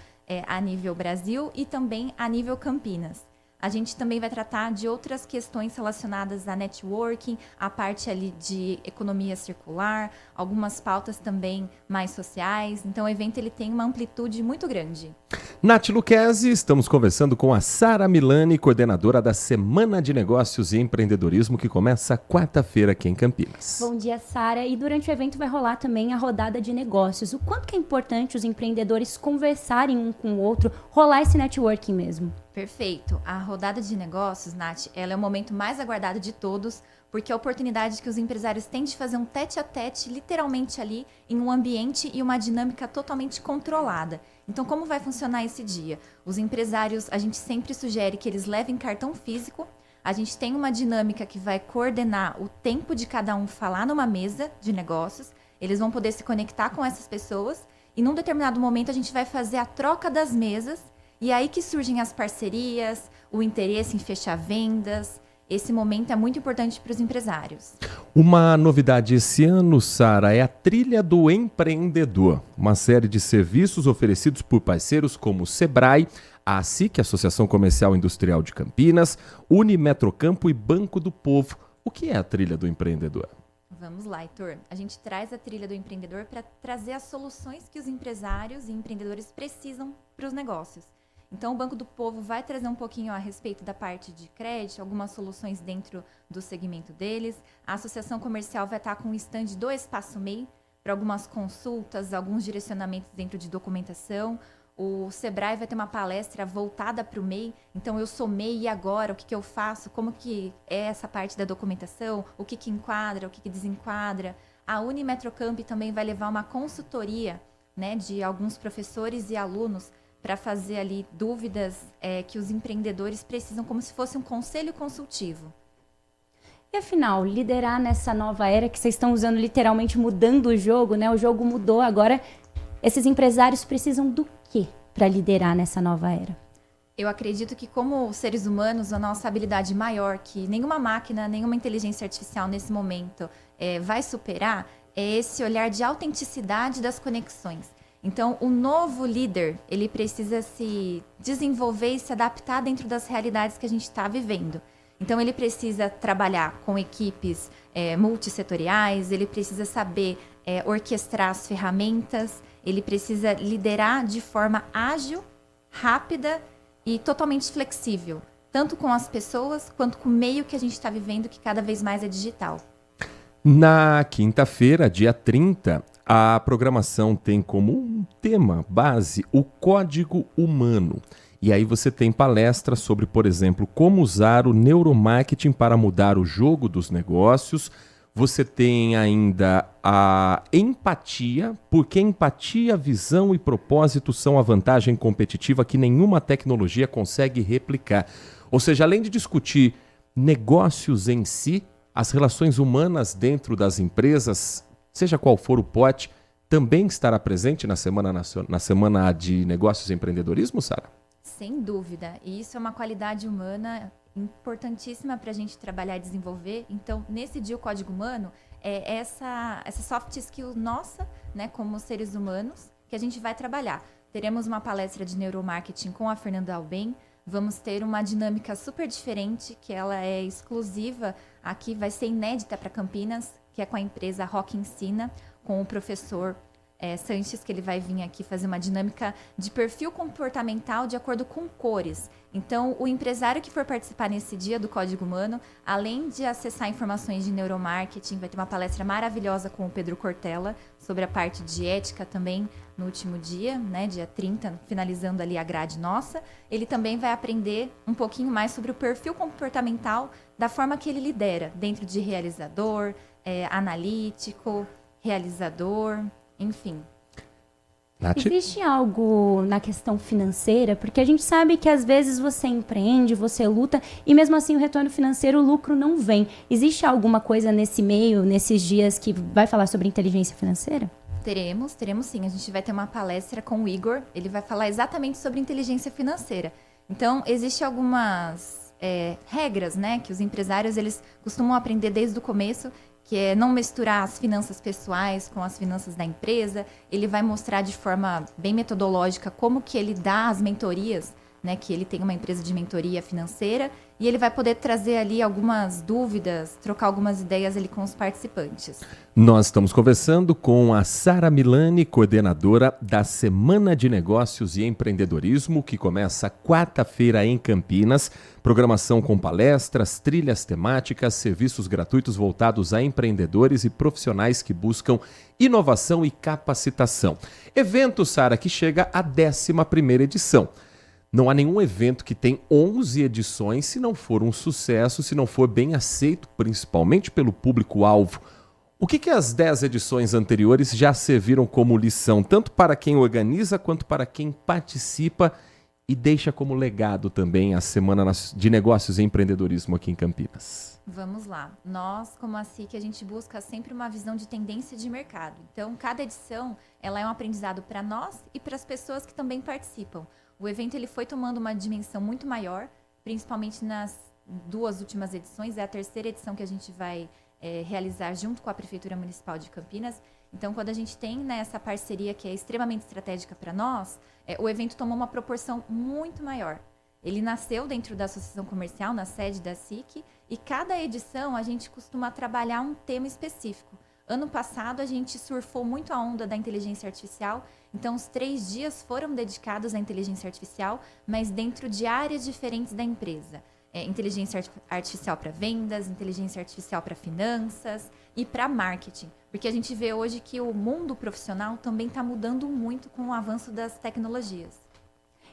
S13: a nível Brasil e também a nível Campinas. A gente também vai tratar de outras questões relacionadas a networking, a parte ali de economia circular, algumas pautas também mais sociais. Então o evento ele tem uma amplitude muito grande.
S2: Nath Luquezzi, estamos conversando com a Sara Milani, coordenadora da Semana de Negócios e Empreendedorismo, que começa quarta-feira aqui em Campinas.
S12: Bom dia, Sara. E durante o evento vai rolar também a rodada de negócios. O quanto que é importante os empreendedores conversarem um com o outro, rolar esse networking mesmo?
S13: Perfeito. A rodada de negócios, Nath, ela é o momento mais aguardado de todos, porque é a oportunidade que os empresários têm de fazer um tete-a-tete, literalmente ali, em um ambiente e uma dinâmica totalmente controlada. Então, como vai funcionar esse dia? Os empresários, a gente sempre sugere que eles levem cartão físico. A gente tem uma dinâmica que vai coordenar o tempo de cada um falar numa mesa de negócios. Eles vão poder se conectar com essas pessoas e, num determinado momento, a gente vai fazer a troca das mesas. E aí que surgem as parcerias, o interesse em fechar vendas. Esse momento é muito importante para os empresários.
S2: Uma novidade esse ano, Sara, é a Trilha do Empreendedor, uma série de serviços oferecidos por parceiros como o Sebrae, a ASIC, Associação Comercial e Industrial de Campinas, Unimetrocampo e Banco do Povo. O que é a Trilha do Empreendedor?
S13: Vamos lá, Heitor. A gente traz a trilha do empreendedor para trazer as soluções que os empresários e empreendedores precisam para os negócios. Então, o Banco do Povo vai trazer um pouquinho a respeito da parte de crédito, algumas soluções dentro do segmento deles. A Associação Comercial vai estar com um stand do Espaço MEI para algumas consultas, alguns direcionamentos dentro de documentação. O Sebrae vai ter uma palestra voltada para o MEI. Então, eu sou MEI e agora? O que eu faço? Como que é essa parte da documentação? O que enquadra? O que desenquadra? A Unimetrocamp também vai levar uma consultoria, né, de alguns professores e alunos para fazer ali dúvidas que os empreendedores precisam, como se fosse um conselho consultivo.
S12: E afinal, liderar nessa nova era que vocês estão usando literalmente mudando o jogo, né? O jogo mudou, agora esses empresários precisam do quê para liderar nessa nova era?
S13: Eu acredito que como seres humanos, a nossa habilidade maior, que nenhuma máquina, nenhuma inteligência artificial nesse momento vai superar, é esse olhar de autenticidade das conexões. Então, o novo líder, ele precisa se desenvolver e se adaptar dentro das realidades que a gente está vivendo. Então, ele precisa trabalhar com equipes multissetoriais, ele precisa saber orquestrar as ferramentas, ele precisa liderar de forma ágil, rápida e totalmente flexível, tanto com as pessoas quanto com o meio que a gente está vivendo, que cada vez mais é digital.
S2: Na quinta-feira, dia 30, a programação tem como um tema base o código humano. E aí você tem palestras sobre, por exemplo, como usar o neuromarketing para mudar o jogo dos negócios. Você tem ainda a empatia, porque empatia, visão e propósito são a vantagem competitiva que nenhuma tecnologia consegue replicar. Ou seja, além de discutir negócios em si, as relações humanas dentro das empresas, seja qual for o pote, também estará presente na Semana de Negócios e Empreendedorismo, Sara?
S13: Sem dúvida. E isso é uma qualidade humana importantíssima para a gente trabalhar e desenvolver. Então, nesse dia, o Código Humano é essa soft skill nossa, né, como seres humanos, que a gente vai trabalhar. Teremos uma palestra de neuromarketing com a Fernanda Albem. Vamos ter uma dinâmica super diferente, que ela é exclusiva aqui, vai ser inédita para Campinas, que é com a empresa Rock Ensina, com o professor Sanches, que ele vai vir aqui fazer uma dinâmica de perfil comportamental de acordo com cores. Então, o empresário que for participar nesse dia do Código Humano, além de acessar informações de neuromarketing, vai ter uma palestra maravilhosa com o Pedro Cortella sobre a parte de ética também no último dia, né, dia 30, finalizando ali a grade nossa. Ele também vai aprender um pouquinho mais sobre o perfil comportamental da forma que ele lidera, dentro de realizador, analítico, realizador, enfim.
S2: Nath?
S12: Existe algo na questão financeira? Porque a gente sabe que às vezes você empreende, você luta e mesmo assim o retorno financeiro, o lucro não vem. Existe alguma coisa nesse meio, nesses dias, que vai falar sobre inteligência financeira?
S13: Teremos sim. A gente vai ter uma palestra com o Igor. Ele vai falar exatamente sobre inteligência financeira. Então, existem algumas regras, né, que os empresários eles costumam aprender desde o começo, que é não misturar as finanças pessoais com as finanças da empresa. Ele vai mostrar de forma bem metodológica como que ele dá as mentorias, né, que ele tem uma empresa de mentoria financeira, e ele vai poder trazer ali algumas dúvidas, trocar algumas ideias ali com os participantes.
S2: Nós estamos conversando com a Sara Milani, coordenadora da Semana de Negócios e Empreendedorismo, que começa quarta-feira em Campinas. Programação com palestras, trilhas temáticas, serviços gratuitos voltados a empreendedores e profissionais que buscam inovação e capacitação. Evento, Sara, que chega à 11ª edição. Não há nenhum evento que tem 11 edições se não for um sucesso, se não for bem aceito, principalmente pelo público-alvo. O que as 10 edições anteriores já serviram como lição, tanto para quem organiza quanto para quem participa e deixa como legado também a Semana de Negócios e Empreendedorismo aqui em Campinas?
S13: Vamos lá. Nós, como a SIC, a gente busca sempre uma visão de tendência de mercado. Então, cada edição ela é um aprendizado para nós e para as pessoas que também participam. O evento ele foi tomando uma dimensão muito maior, principalmente nas 2 últimas edições. É a 3ª edição que a gente vai realizar junto com a Prefeitura Municipal de Campinas. Então, quando a gente tem, né, essa parceria que é extremamente estratégica para nós, o evento tomou uma proporção muito maior. Ele nasceu dentro da Associação Comercial, na sede da SIC, e cada edição a gente costuma trabalhar um tema específico. Ano passado a gente surfou muito a onda da inteligência artificial, então os 3 dias foram dedicados à inteligência artificial, mas dentro de áreas diferentes da empresa. Inteligência artificial para vendas, inteligência artificial para finanças e para marketing. Porque a gente vê hoje que o mundo profissional também está mudando muito com o avanço das tecnologias.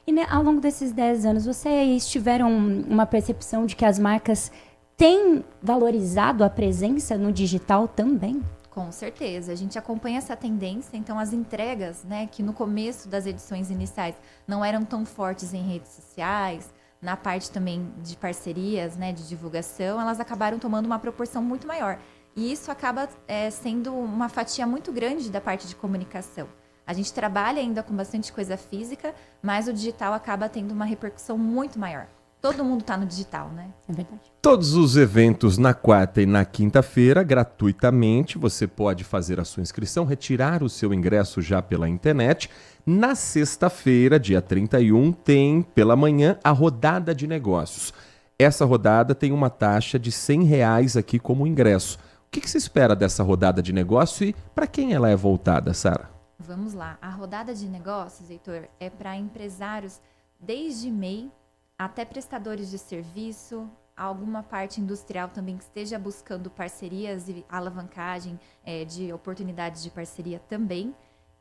S12: E ao longo desses 10 anos, vocês tiveram uma percepção de que as marcas têm valorizado a presença no digital também?
S13: Com certeza, a gente acompanha essa tendência, então as entregas, né, que no começo das edições iniciais não eram tão fortes em redes sociais, na parte também de parcerias, né, de divulgação, elas acabaram tomando uma proporção muito maior. E isso acaba sendo uma fatia muito grande da parte de comunicação. A gente trabalha ainda com bastante coisa física, mas o digital acaba tendo uma repercussão muito maior. Todo mundo está no digital, né?
S12: É verdade.
S2: Todos os eventos na quarta e na quinta-feira, gratuitamente, você pode fazer a sua inscrição, retirar o seu ingresso já pela internet. Na sexta-feira, dia 31, tem pela manhã a rodada de negócios. Essa rodada tem uma taxa de R$100 aqui como ingresso. O que se espera dessa rodada de negócio e para quem ela é voltada, Sara?
S13: Vamos lá. A rodada de negócios, Heitor, é para empresários desde MEI até prestadores de serviço, alguma parte industrial também que esteja buscando parcerias e alavancagem de oportunidades de parceria também.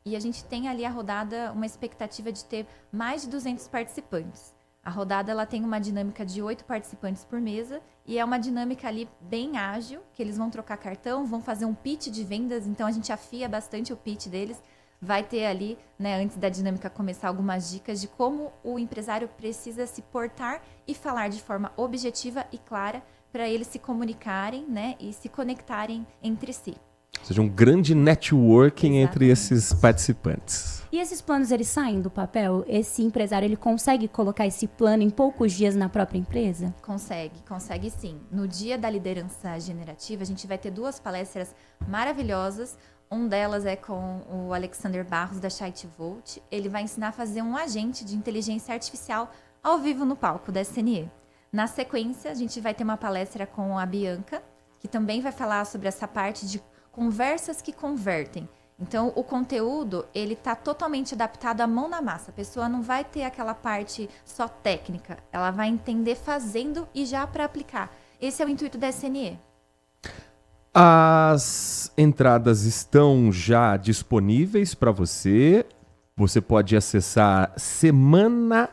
S13: E a gente tem ali a rodada, uma expectativa de ter mais de 200 participantes. A rodada ela tem uma dinâmica de 8 participantes por mesa e é uma dinâmica ali bem ágil, que eles vão trocar cartão, vão fazer um pitch de vendas, então a gente afia bastante o pitch deles. Vai ter ali, né, antes da dinâmica começar, algumas dicas de como o empresário precisa se portar e falar de forma objetiva e clara para eles se comunicarem, né, e se conectarem entre si.
S2: Ou seja, um grande networking entre esses participantes.
S12: E esses planos, eles saem do papel? Esse empresário, ele consegue colocar esse plano em poucos dias na própria empresa?
S13: Consegue sim. No dia da liderança generativa, a gente vai ter 2 palestras maravilhosas. Um delas é com o Alexander Barros, da Shite Volt. Ele vai ensinar a fazer um agente de inteligência artificial ao vivo no palco da SNE. Na sequência, a gente vai ter uma palestra com a Bianca, que também vai falar sobre essa parte de conversas que convertem. Então, o conteúdo, ele está totalmente adaptado à mão na massa. A pessoa não vai ter aquela parte só técnica. Ela vai entender fazendo e já para aplicar. Esse é o intuito da SNE.
S2: As entradas estão já disponíveis para você. Você pode acessar semanane.com.br.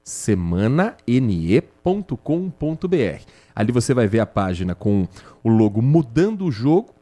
S2: semanane.com.br. Ali você vai ver a página com o logo Mudando o Jogo.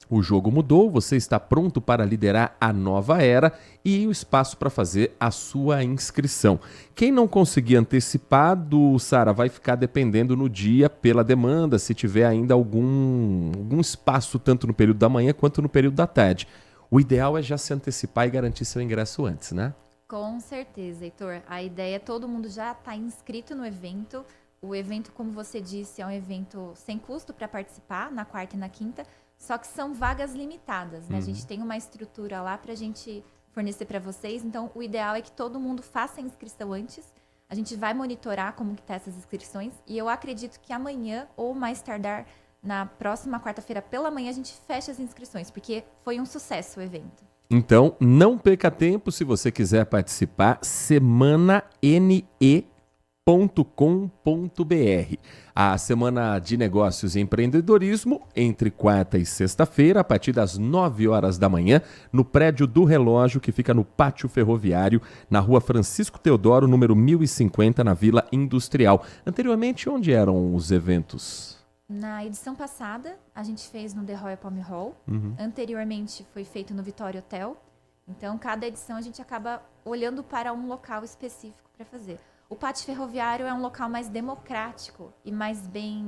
S2: O jogo mudou, você está pronto para liderar a nova era e o espaço para fazer a sua inscrição. Quem não conseguir antecipado, Sara, vai ficar dependendo no dia pela demanda, se tiver ainda algum espaço tanto no período da manhã quanto no período da tarde. O ideal é já se antecipar e garantir seu ingresso antes, né?
S13: Com certeza, Heitor. A ideia é todo mundo já estar inscrito no evento. O evento, como você disse, é um evento sem custo para participar, na quarta e na quinta. Só que são vagas limitadas, né? A gente tem uma estrutura lá para a gente fornecer para vocês. Então, o ideal é que todo mundo faça a inscrição antes. A gente vai monitorar como que tá essas inscrições. E eu acredito que amanhã, ou mais tardar, na próxima quarta-feira pela manhã, a gente fecha as inscrições. Porque foi um sucesso o evento.
S2: Então, não perca tempo se você quiser participar. semanane.com.br. A Semana de Negócios e Empreendedorismo, entre quarta e sexta-feira, a partir das 9 horas da manhã, no prédio do Relógio, que fica no Pátio Ferroviário, na rua Francisco Teodoro, número 1050, na Vila Industrial. Anteriormente, onde eram os eventos?
S13: Na edição passada, a gente fez no The Royal Palm Hall. Anteriormente, foi feito no Vitória Hotel. Então, cada edição a gente acaba olhando para um local específico para fazer. O Pátio Ferroviário é um local mais democrático e mais bem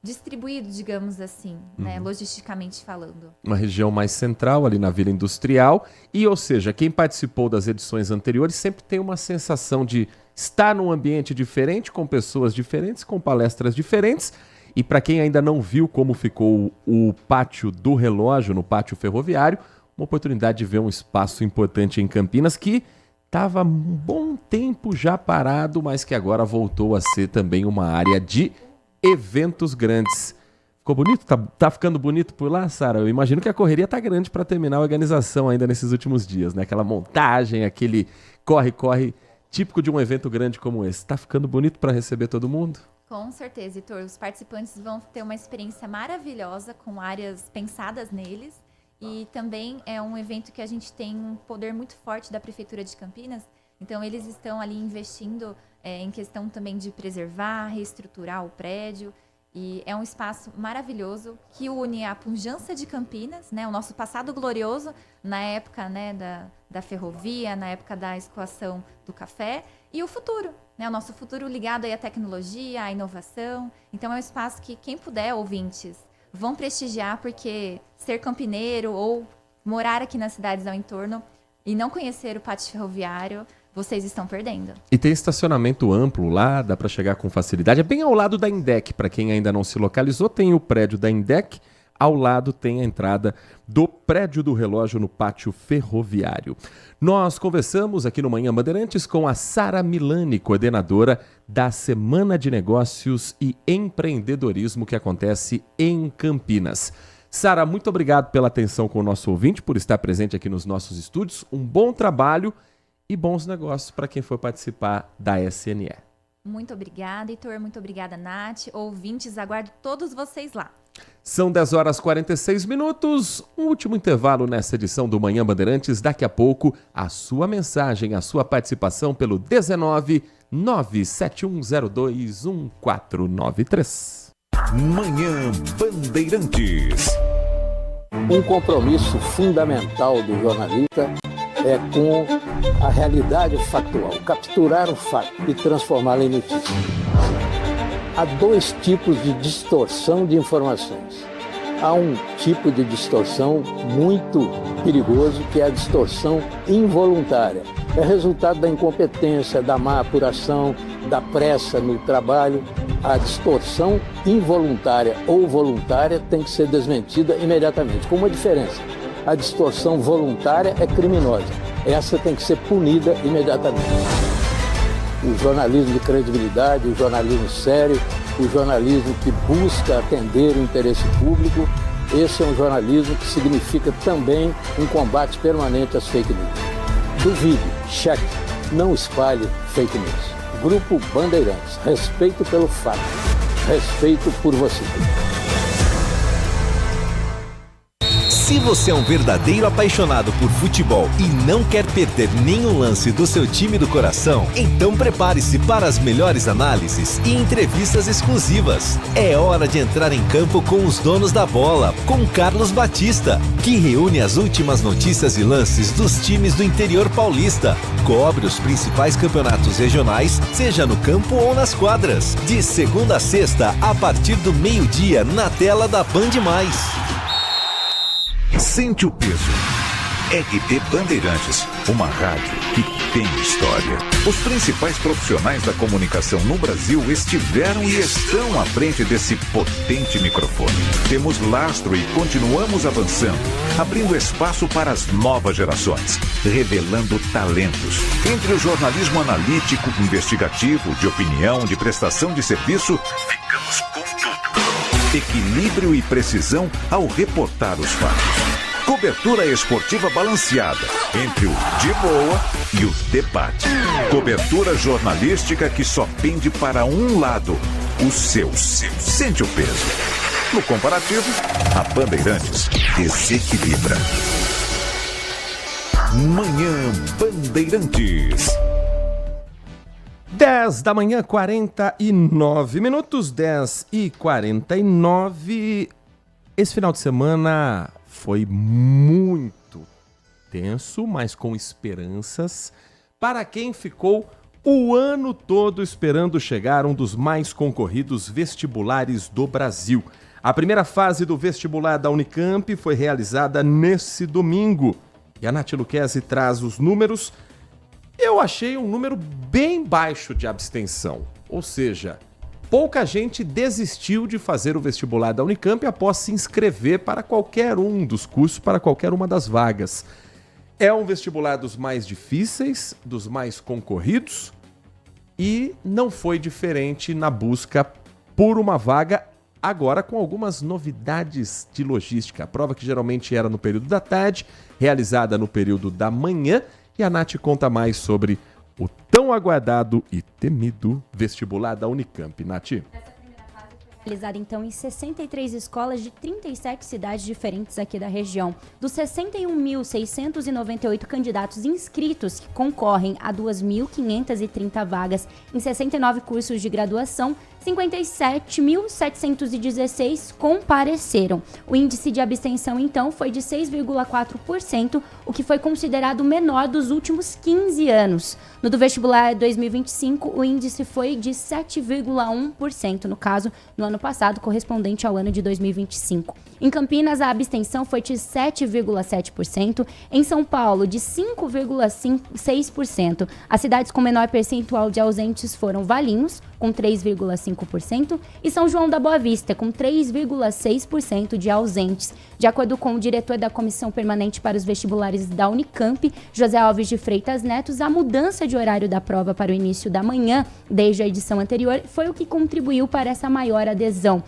S13: distribuído, digamos assim, né, logisticamente falando.
S2: Uma região mais central, ali na Vila Industrial. E, ou seja, quem participou das edições anteriores sempre tem uma sensação de estar num ambiente diferente, com pessoas diferentes, com palestras diferentes. E para quem ainda não viu como ficou o Pátio do Relógio, no Pátio Ferroviário, uma oportunidade de ver um espaço importante em Campinas que estava um bom tempo já parado, mas que agora voltou a ser também uma área de eventos grandes. Ficou bonito? Tá ficando bonito por lá, Sara? Eu imagino que a correria tá grande para terminar a organização ainda nesses últimos dias, né? Aquela montagem, aquele corre-corre típico de um evento grande como esse. Tá ficando bonito para receber todo mundo?
S13: Com certeza, Heitor. Os participantes vão ter uma experiência maravilhosa com áreas pensadas neles. E também é um evento que a gente tem um poder muito forte da Prefeitura de Campinas. Então, eles estão ali investindo em questão também de preservar, reestruturar o prédio. E é um espaço maravilhoso que une a pujança de Campinas, né, o nosso passado glorioso na época, né, da ferrovia, na época da escoação do café, e o futuro, né, o nosso futuro ligado aí à tecnologia, à inovação. Então, é um espaço que quem puder, ouvintes, vão prestigiar, porque ser campineiro ou morar aqui nas cidades ao entorno e não conhecer o pátio ferroviário, vocês estão perdendo.
S2: E tem estacionamento amplo lá, dá para chegar com facilidade. É bem ao lado da Indec, para quem ainda não se localizou, tem o prédio da Indec, ao lado tem a entrada do prédio do relógio no pátio ferroviário. Nós conversamos aqui no Manhã Bandeirantes com a Sara Milani, coordenadora da Semana de Negócios e Empreendedorismo que acontece em Campinas. Sara, muito obrigado pela atenção com o nosso ouvinte, por estar presente aqui nos nossos estúdios. Um bom trabalho e bons negócios para quem for participar da SNE.
S13: Muito obrigada, Heitor. Muito obrigada, Nath. Ouvintes, aguardo todos vocês lá.
S2: São 10h46. Um último intervalo nessa edição do Manhã Bandeirantes. Daqui a pouco, a sua mensagem, a sua participação pelo 19 97102 1493.
S14: Manhã Bandeirantes.
S15: Um compromisso fundamental do jornalista é com a realidade factual, capturar o fato e transformá-lo em notícia. Há dois tipos de distorção de informações. Há um tipo de distorção muito perigoso, que é a distorção involuntária. É resultado da incompetência, da má apuração, da pressa no trabalho. A distorção involuntária ou voluntária tem que ser desmentida imediatamente, com uma diferença. A distorção voluntária é criminosa. Essa tem que ser punida imediatamente. O jornalismo de credibilidade, o jornalismo sério, o jornalismo que busca atender o interesse público, esse é um jornalismo que significa também um combate permanente às fake news. Duvide, cheque, não espalhe fake news. Grupo Bandeirantes, respeito pelo fato, respeito por você.
S11: Se você é um verdadeiro apaixonado por futebol e não quer perder nenhum lance do seu time do coração, então prepare-se para as melhores análises e entrevistas exclusivas. É hora de entrar em campo com os donos da bola, com Carlos Batista, que reúne as últimas notícias e lances dos times do interior paulista. Cobre os principais campeonatos regionais, seja no campo ou nas quadras. De segunda a sexta, a partir do meio-dia, na tela da Band+.
S14: Sente o peso. RP Bandeirantes, uma rádio que tem história. Os principais profissionais da comunicação no Brasil estiveram e estão à frente desse potente microfone. Temos lastro e continuamos avançando, abrindo espaço para as novas gerações, revelando talentos. Entre o jornalismo analítico, investigativo, de opinião, de prestação de serviço, ficamos com tudo. Equilíbrio e precisão ao reportar os fatos. Cobertura esportiva balanceada entre o de boa e o debate. Cobertura jornalística que só pende para um lado, o seu. Sente o peso. No comparativo, a Bandeirantes desequilibra. Manhã Bandeirantes.
S2: 10h49, 10h49. Esse final de semana foi muito tenso, mas com esperanças para quem ficou o ano todo esperando chegar um dos mais concorridos vestibulares do Brasil. A primeira fase do vestibular da Unicamp foi realizada nesse domingo. E a Nath Luquezzi traz os números. Eu achei um número bem baixo de abstenção. Ou seja, pouca gente desistiu de fazer o vestibular da Unicamp após se inscrever para qualquer um dos cursos, para qualquer uma das vagas. É um vestibular dos mais difíceis, dos mais concorridos, e não foi diferente na busca por uma vaga, agora com algumas novidades de logística. A prova que geralmente era no período da tarde, realizada no período da manhã, e a Nath conta mais sobre o tão aguardado e temido vestibular da Unicamp. Nath.
S12: Realizada então em 63 escolas de 37 cidades diferentes aqui da região. Dos 61.698 candidatos inscritos que concorrem a 2.530 vagas em 69 cursos de graduação, 57.716 compareceram. O índice de abstenção, então, foi de 6,4%, o que foi considerado o menor dos últimos 15 anos. No do vestibular 2025, o índice foi de 7,1%, no caso, no ano passado, correspondente ao ano de 2025. Em Campinas, a abstenção foi de 7,7%, em São Paulo, de 5,6%. As cidades com menor percentual de ausentes foram Valinhos, com 3,5%, e São João da Boa Vista, com 3,6% de ausentes. De acordo com o diretor da Comissão Permanente para os Vestibulares da Unicamp, José Alves de Freitas Netos, a mudança de horário da prova para o início da manhã, desde a edição anterior, foi o que contribuiu para essa maior adesão.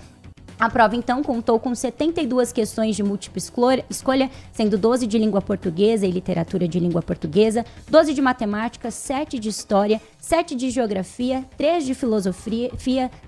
S12: A prova, então, contou com 72 questões de múltipla escolha, sendo 12 de língua portuguesa e literatura de língua portuguesa, 12 de matemática, 7 de história, 7 de geografia, 3 de filosofia,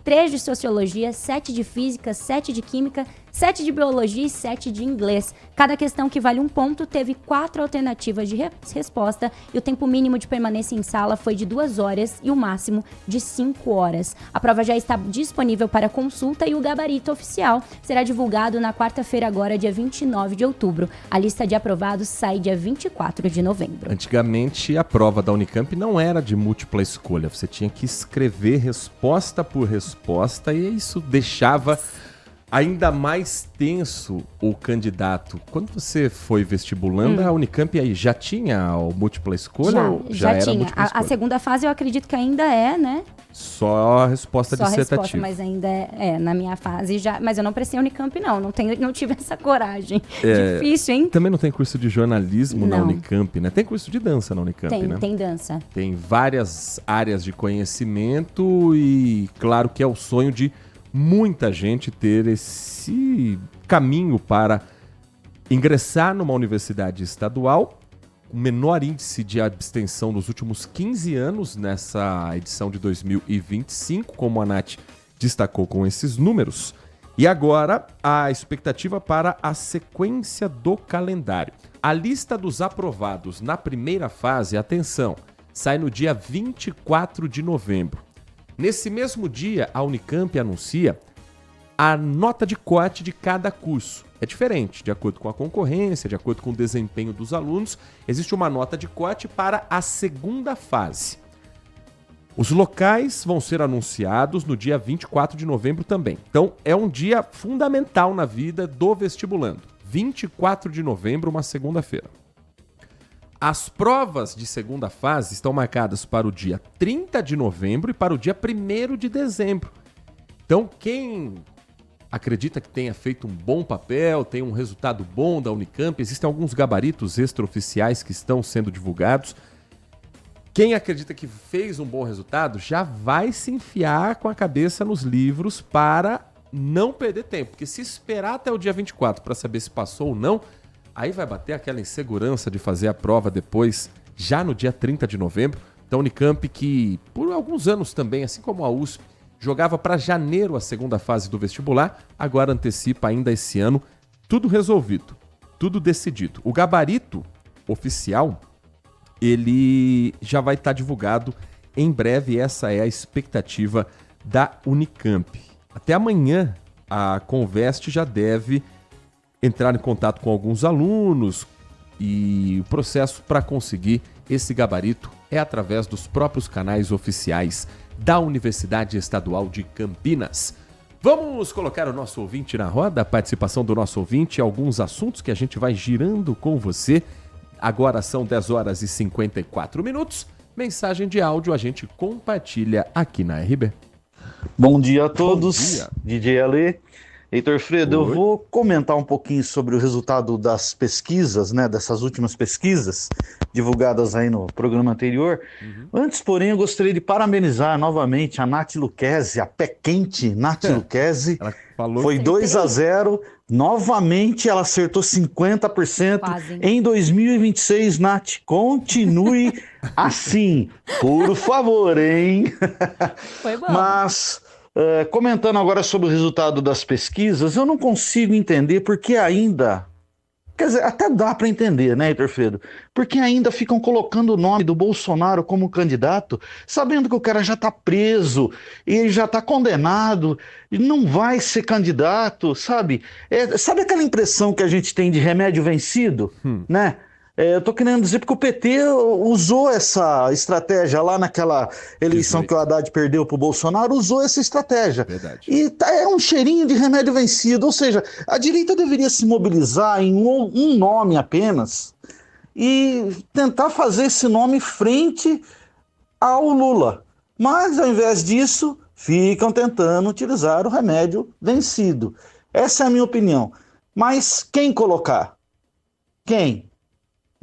S12: 3 de sociologia, 7 de física, 7 de química, 7 de biologia e 7 de inglês. Cada questão que vale 1 ponto teve 4 alternativas de resposta e o tempo mínimo de permanência em sala foi de 2 horas e o máximo de 5 horas. A prova já está disponível para consulta e o gabarito oficial será divulgado na quarta-feira, agora, dia 29 de outubro. A lista de aprovados sai dia 24 de novembro.
S2: Antigamente, a prova da Unicamp não era de múltipla escolha. Você tinha que escrever resposta por resposta e isso deixava ainda mais tenso o candidato. Quando você foi vestibulando, a Unicamp aí já tinha a múltipla escolha?
S12: Já
S2: era
S12: tinha.
S2: Múltipla escolha?
S12: A segunda fase eu acredito que ainda é, né?
S2: Só a resposta dissertativa.
S12: Resposta, mas ainda na minha fase já. Mas eu não prestei Unicamp, não tive essa coragem. Difícil, hein?
S2: Também não tem curso de jornalismo na Unicamp, né? Tem curso de dança na Unicamp, né?
S12: Tem dança.
S2: Tem várias áreas de conhecimento e claro que é o sonho de muita gente ter esse caminho para ingressar numa universidade estadual. O menor índice de abstenção nos últimos 15 anos nessa edição de 2025, como a Nath destacou com esses números. E agora, a expectativa para a sequência do calendário. A lista dos aprovados na primeira fase, atenção, sai no dia 24 de novembro. Nesse mesmo dia, a Unicamp anuncia a nota de corte de cada curso. É diferente, de acordo com a concorrência, de acordo com o desempenho dos alunos, existe uma nota de corte para a segunda fase. Os locais vão ser anunciados no dia 24 de novembro também. Então, é um dia fundamental na vida do vestibulando. 24 de novembro, uma segunda-feira. As provas de segunda fase estão marcadas para o dia 30 de novembro e para o dia 1º de dezembro. Então, quem acredita que tenha feito um bom papel, tem um resultado bom da Unicamp, existem alguns gabaritos extraoficiais que estão sendo divulgados. Quem acredita que fez um bom resultado já vai se enfiar com a cabeça nos livros para não perder tempo. Porque se esperar até o dia 24 para saber se passou ou não, aí vai bater aquela insegurança de fazer a prova depois, já no dia 30 de novembro. Então, Unicamp, que por alguns anos também, assim como a USP, jogava para janeiro a segunda fase do vestibular, agora antecipa ainda esse ano, tudo resolvido, tudo decidido. O gabarito oficial, ele já vai estar divulgado em breve, essa é a expectativa da Unicamp. Até amanhã, a Conveste já deve entrar em contato com alguns alunos e o processo para conseguir esse gabarito é através dos próprios canais oficiais da Universidade Estadual de Campinas. Vamos colocar o nosso ouvinte na roda, a participação do nosso ouvinte, alguns assuntos que a gente vai girando com você. Agora são 10 horas e 54 minutos. Mensagem de áudio a gente compartilha aqui na RB.
S16: Bom dia a todos,
S2: Bom dia.
S16: DJ Ale. Heitor Fredo,
S2: Oi.
S16: eu vou comentar um pouquinho sobre o resultado das pesquisas, né, dessas últimas pesquisas divulgadas aí no programa anterior. Antes, porém, eu gostaria de parabenizar novamente a Nath Lucchesi, a pé quente Nath Lucchesi.
S2: Ela falou
S16: Foi
S2: que-
S16: 2-0, novamente ela acertou 50%.
S12: Quase, hein?
S16: Em 2026, Nath, continue assim, por favor, hein?
S12: Foi bom.
S16: Mas, comentando agora sobre o resultado das pesquisas, eu não consigo entender porque ainda... Quer dizer, até dá para entender, né, Heitor Fredo? Porque ainda ficam colocando o nome do Bolsonaro como candidato, sabendo que o cara já está preso, ele já está condenado, e não vai ser candidato, sabe? Sabe aquela impressão que a gente tem de remédio vencido, né? Eu tô querendo dizer porque o PT usou essa estratégia lá naquela eleição que o Haddad perdeu pro Bolsonaro, usou essa estratégia.
S2: Verdade.
S16: E é um cheirinho de remédio vencido, ou seja, a direita deveria se mobilizar em um nome apenas e tentar fazer esse nome frente ao Lula. Mas, ao invés disso, ficam tentando utilizar o remédio vencido. Essa é a minha opinião. Mas quem colocar? Quem?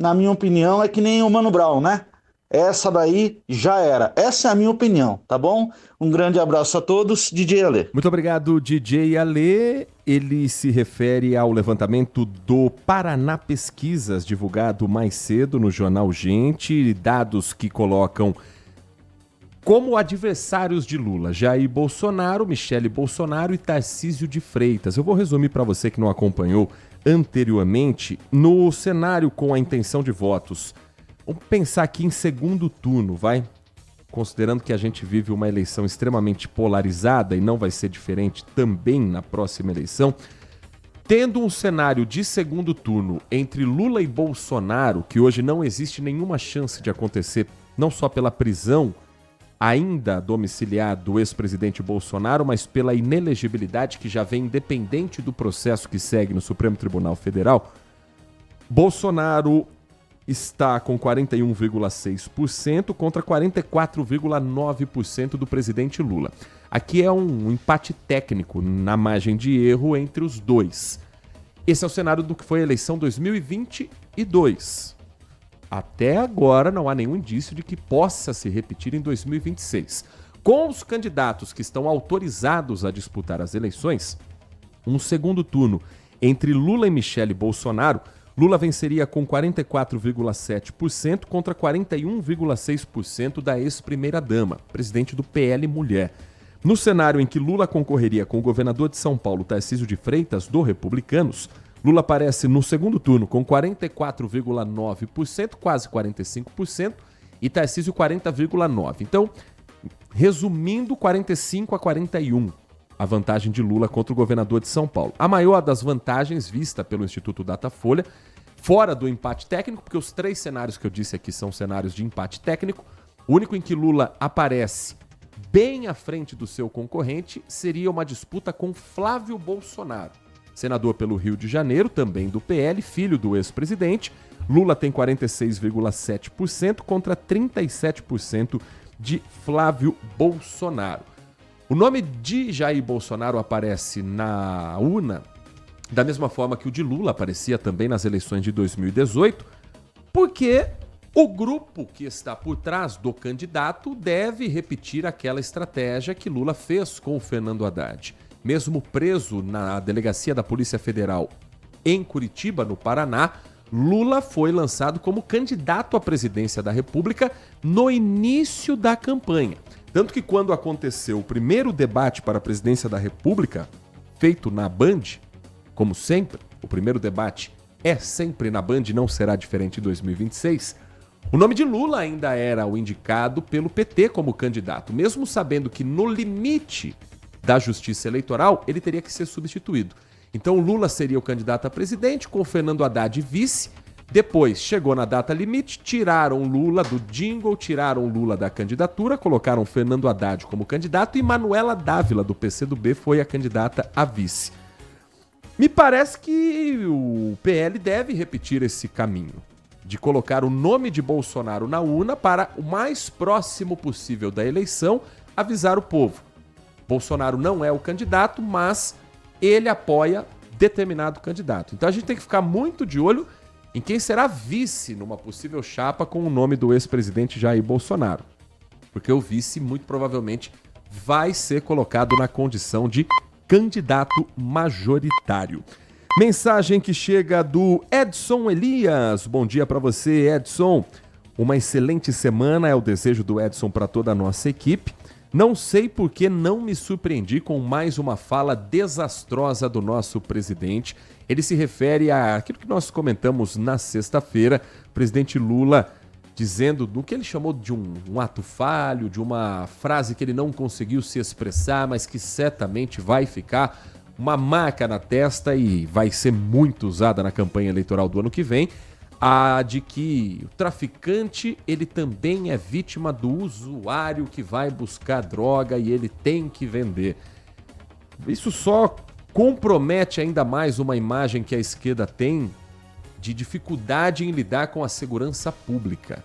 S16: Na minha opinião, é que nem o Mano Brown, né? Essa daí já era. Essa é a minha opinião, tá bom? Um grande abraço a todos, DJ Ale.
S2: Muito obrigado, DJ Ale. Ele se refere ao levantamento do Paraná Pesquisas, divulgado mais cedo no jornal Gente, dados que colocam como adversários de Lula, Jair Bolsonaro, Michele Bolsonaro e Tarcísio de Freitas. Eu vou resumir para você que não acompanhou anteriormente. No cenário com a intenção de votos, vamos pensar aqui em segundo turno, vai? Considerando que a gente vive uma eleição extremamente polarizada e não vai ser diferente também na próxima eleição, tendo um cenário de segundo turno entre Lula e Bolsonaro, que hoje não existe nenhuma chance de acontecer, não só pela prisão ainda domiciliar do ex-presidente Bolsonaro, mas pela inelegibilidade que já vem independente do processo que segue no Supremo Tribunal Federal, Bolsonaro está com 41,6% contra 44,9% do presidente Lula. Aqui é um empate técnico na margem de erro entre os dois. Esse é o cenário do que foi a eleição 2022. Até agora não há nenhum indício de que possa se repetir em 2026. Com os candidatos que estão autorizados a disputar as eleições, um segundo turno entre Lula e Michele Bolsonaro, Lula venceria com 44,7% contra 41,6% da ex-primeira-dama, presidente do PL Mulher. No cenário em que Lula concorreria com o governador de São Paulo, Tarcísio de Freitas, do Republicanos, Lula aparece no segundo turno com 44,9%, quase 45%, e Tarcísio 40,9%. Então, resumindo, 45-41%, a vantagem de Lula contra o governador de São Paulo. A maior das vantagens vista pelo Instituto Datafolha, fora do empate técnico, porque os três cenários que eu disse aqui são cenários de empate técnico, o único em que Lula aparece bem à frente do seu concorrente seria uma disputa com Flávio Bolsonaro, senador pelo Rio de Janeiro, também do PL, filho do ex-presidente. Lula tem 46,7% contra 37% de Flávio Bolsonaro. O nome de Jair Bolsonaro aparece na urna da mesma forma que o de Lula aparecia também nas eleições de 2018, porque o grupo que está por trás do candidato deve repetir aquela estratégia que Lula fez com o Fernando Haddad. Mesmo preso na delegacia da Polícia Federal em Curitiba, no Paraná, Lula foi lançado como candidato à presidência da República no início da campanha. Tanto que quando aconteceu o primeiro debate para a presidência da República, feito na Band, como sempre, o primeiro debate é sempre na Band, não será diferente em 2026, o nome de Lula ainda era o indicado pelo PT como candidato, mesmo sabendo que no limite da Justiça Eleitoral ele teria que ser substituído. Então Lula seria o candidato a presidente, com Fernando Haddad vice. Depois, chegou na data limite, tiraram Lula do jingle, tiraram Lula da candidatura, colocaram Fernando Haddad como candidato e Manuela Dávila, do PCdoB, foi a candidata a vice. Me parece que o PL deve repetir esse caminho, de colocar o nome de Bolsonaro na urna para, o mais próximo possível da eleição, avisar o povo. Bolsonaro não é o candidato, mas ele apoia determinado candidato. Então a gente tem que ficar muito de olho em quem será vice numa possível chapa com o nome do ex-presidente Jair Bolsonaro. Porque o vice, muito provavelmente, vai ser colocado na condição de candidato majoritário. Mensagem que chega do Edson Elias. Bom dia para você, Edson. Uma excelente semana é o desejo do Edson para toda a nossa equipe. Não sei por que não me surpreendi com mais uma fala desastrosa do nosso presidente. Ele se refere àquilo que nós comentamos na sexta-feira. O presidente Lula dizendo do que ele chamou de um ato falho, de uma frase que ele não conseguiu se expressar, mas que certamente vai ficar uma marca na testa e vai ser muito usada na campanha eleitoral do ano que vem. A de que o traficante, ele também é vítima do usuário que vai buscar droga e ele tem que vender. Isso só compromete ainda mais uma imagem que a esquerda tem de dificuldade em lidar com a segurança pública.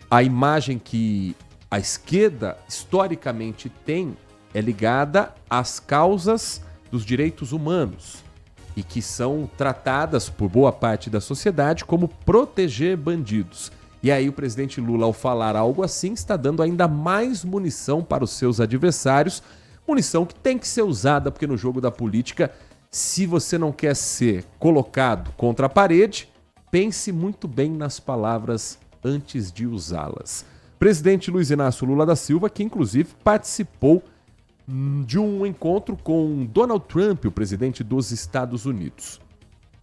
S2: A imagem que a esquerda historicamente tem é ligada às causas dos direitos humanos e que são tratadas por boa parte da sociedade como proteger bandidos. E aí o presidente Lula, ao falar algo assim, está dando ainda mais munição para os seus adversários, munição que tem que ser usada, porque no jogo da política, se você não quer ser colocado contra a parede, pense muito bem nas palavras antes de usá-las. Presidente Luiz Inácio Lula da Silva, que inclusive participou de um encontro com Donald Trump, o presidente dos Estados Unidos.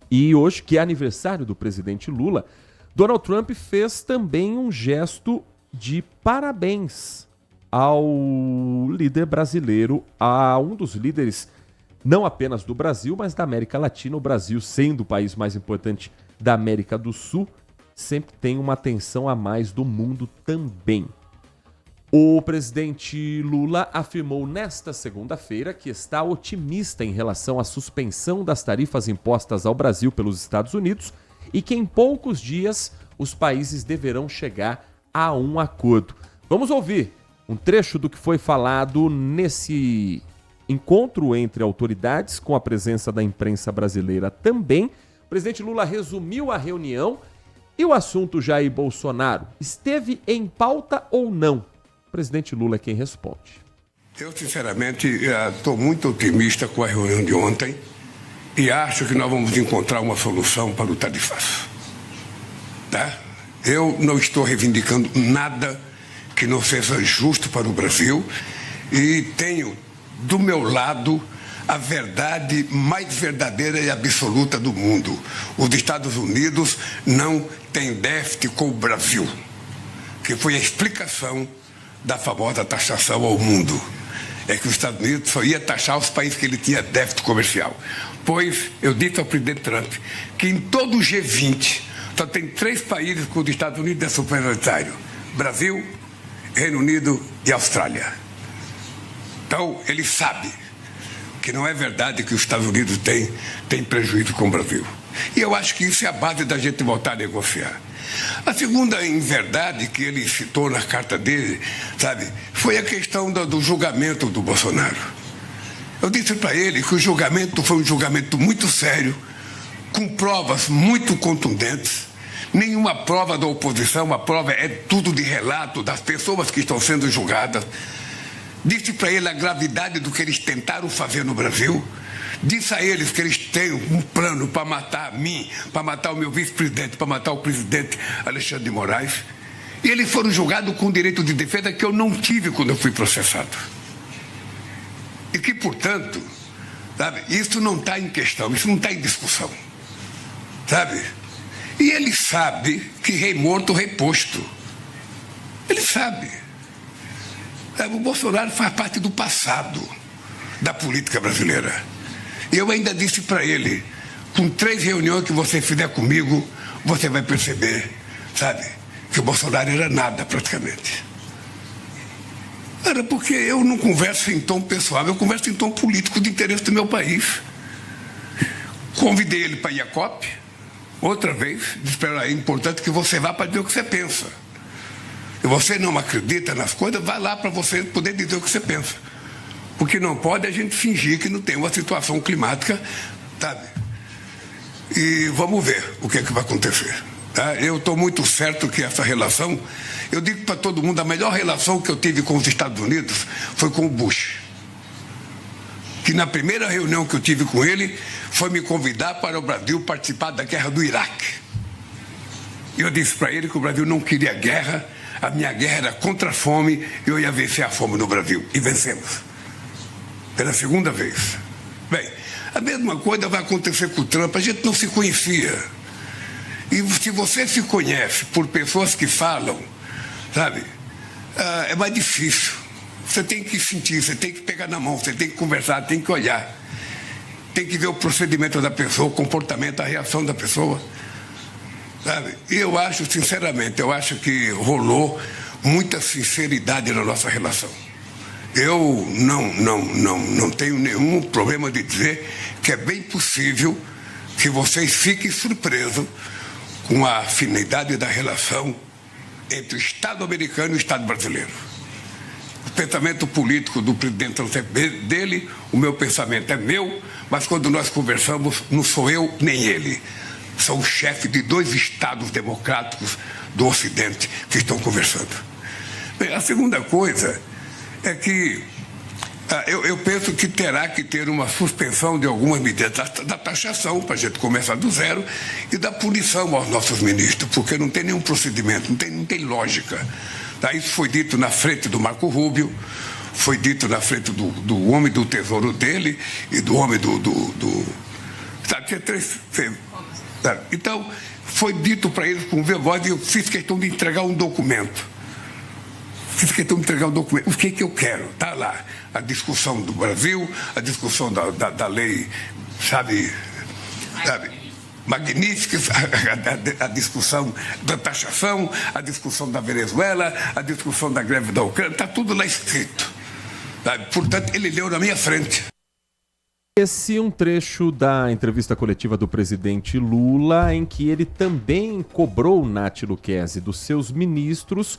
S2: E hoje, que é aniversário do presidente Lula, Donald Trump fez também um gesto de parabéns ao líder brasileiro, a um dos líderes não apenas do Brasil, mas da América Latina. O Brasil, sendo o país mais importante da América do Sul, sempre tem uma atenção a mais do mundo também. O presidente Lula afirmou nesta segunda-feira que está otimista em relação à suspensão das tarifas impostas ao Brasil pelos Estados Unidos e que em poucos dias os países deverão chegar a um acordo. Vamos ouvir um trecho do que foi falado nesse encontro entre autoridades, com a presença da imprensa brasileira também. O presidente Lula resumiu a reunião e o assunto Jair Bolsonaro esteve em pauta ou não? O presidente Lula é quem responde.
S17: Eu, sinceramente, estou muito otimista com a reunião de ontem e acho que nós vamos encontrar uma solução para o tarifaço. Tá? Eu não estou reivindicando nada que não seja justo para o Brasil e tenho do meu lado a verdade mais verdadeira e absoluta do mundo. Os Estados Unidos não têm déficit com o Brasil, que foi a explicação da famosa taxação ao mundo. É que os Estados Unidos só ia taxar os países que ele tinha déficit comercial. Pois eu disse ao presidente Trump que em todo o G20 só tem 3 países que os Estados Unidos é superioritário: Brasil, Reino Unido e Austrália. Então ele sabe que não é verdade que os Estados Unidos têm prejuízo com o Brasil. E eu acho que isso é a base da gente voltar a negociar. A segunda inverdade que ele citou na carta dele, sabe, foi a questão do julgamento do Bolsonaro. Eu disse para ele que o julgamento foi um julgamento muito sério, com provas muito contundentes. Nenhuma prova da oposição, a prova é tudo de relato das pessoas que estão sendo julgadas. Disse para ele a gravidade do que eles tentaram fazer no Brasil. Disse a eles que eles têm um plano para matar a mim, para matar o meu vice-presidente, para matar o presidente Alexandre de Moraes. E eles foram julgados com direito de defesa que eu não tive quando eu fui processado. E que, portanto, sabe, isso não está em questão, isso não está em discussão. Sabe? E ele sabe que rei morto, rei posto. Ele sabe. O Bolsonaro faz parte do passado da política brasileira. Eu ainda disse para ele, com 3 reuniões que você fizer comigo, você vai perceber, sabe, que o Bolsonaro era nada praticamente. Era porque eu não converso em tom pessoal, eu converso em tom político de interesse do meu país. Convidei ele para ir à COP, outra vez, disse para ele, é importante que você vá para dizer o que você pensa. Se você não acredita nas coisas, vai lá para você poder dizer o que você pensa. O que não pode é a gente fingir que não tem uma situação climática, sabe? E vamos ver o que é que vai acontecer. Tá? Eu estou muito certo que essa relação, eu digo para todo mundo, a melhor relação que eu tive com os Estados Unidos foi com o Bush. Que na primeira reunião que eu tive com ele, foi me convidar para o Brasil participar da guerra do Iraque. Eu disse para ele que o Brasil não queria guerra, a minha guerra era contra a fome e eu ia vencer a fome no Brasil. E vencemos. Pela segunda vez. Bem, a mesma coisa vai acontecer com o Trump. A gente não se conhecia. E se você se conhece por pessoas que falam, sabe, é mais difícil. Você tem que sentir, você tem que pegar na mão, você tem que conversar, tem que olhar. Tem que ver o procedimento da pessoa, o comportamento, a reação da pessoa. Sabe? E eu acho, sinceramente, que rolou muita sinceridade na nossa relação. Eu não tenho nenhum problema de dizer que é bem possível que vocês fiquem surpresos com a afinidade da relação entre o Estado americano e o Estado brasileiro. O pensamento político do presidente Trump é dele, o meu pensamento é meu, mas quando nós conversamos, não sou eu nem ele. São os chefes de 2 estados democráticos do Ocidente que estão conversando. Bem, a segunda coisa é que eu penso que terá que ter uma suspensão de algumas medidas da taxação, para a gente começar do zero, e da punição aos nossos ministros, porque não tem nenhum procedimento, não tem lógica. Tá? Isso foi dito na frente do Marco Rubio, foi dito na frente do homem do tesouro dele e do homem sabe, tinha 3... Sabe? Então, foi dito para eles com voz e eu fiz questão de entregar um documento. O que eu quero? Está lá. A discussão do Brasil, a discussão da lei, sabe, magnífica, a discussão da taxação, a discussão da Venezuela, a discussão da greve da Ucrânia, está tudo lá escrito. Sabe? Portanto, ele leu na minha frente.
S2: Esse é um trecho da entrevista coletiva do presidente Lula, em que ele também cobrou, Nath Luquezzi, dos seus ministros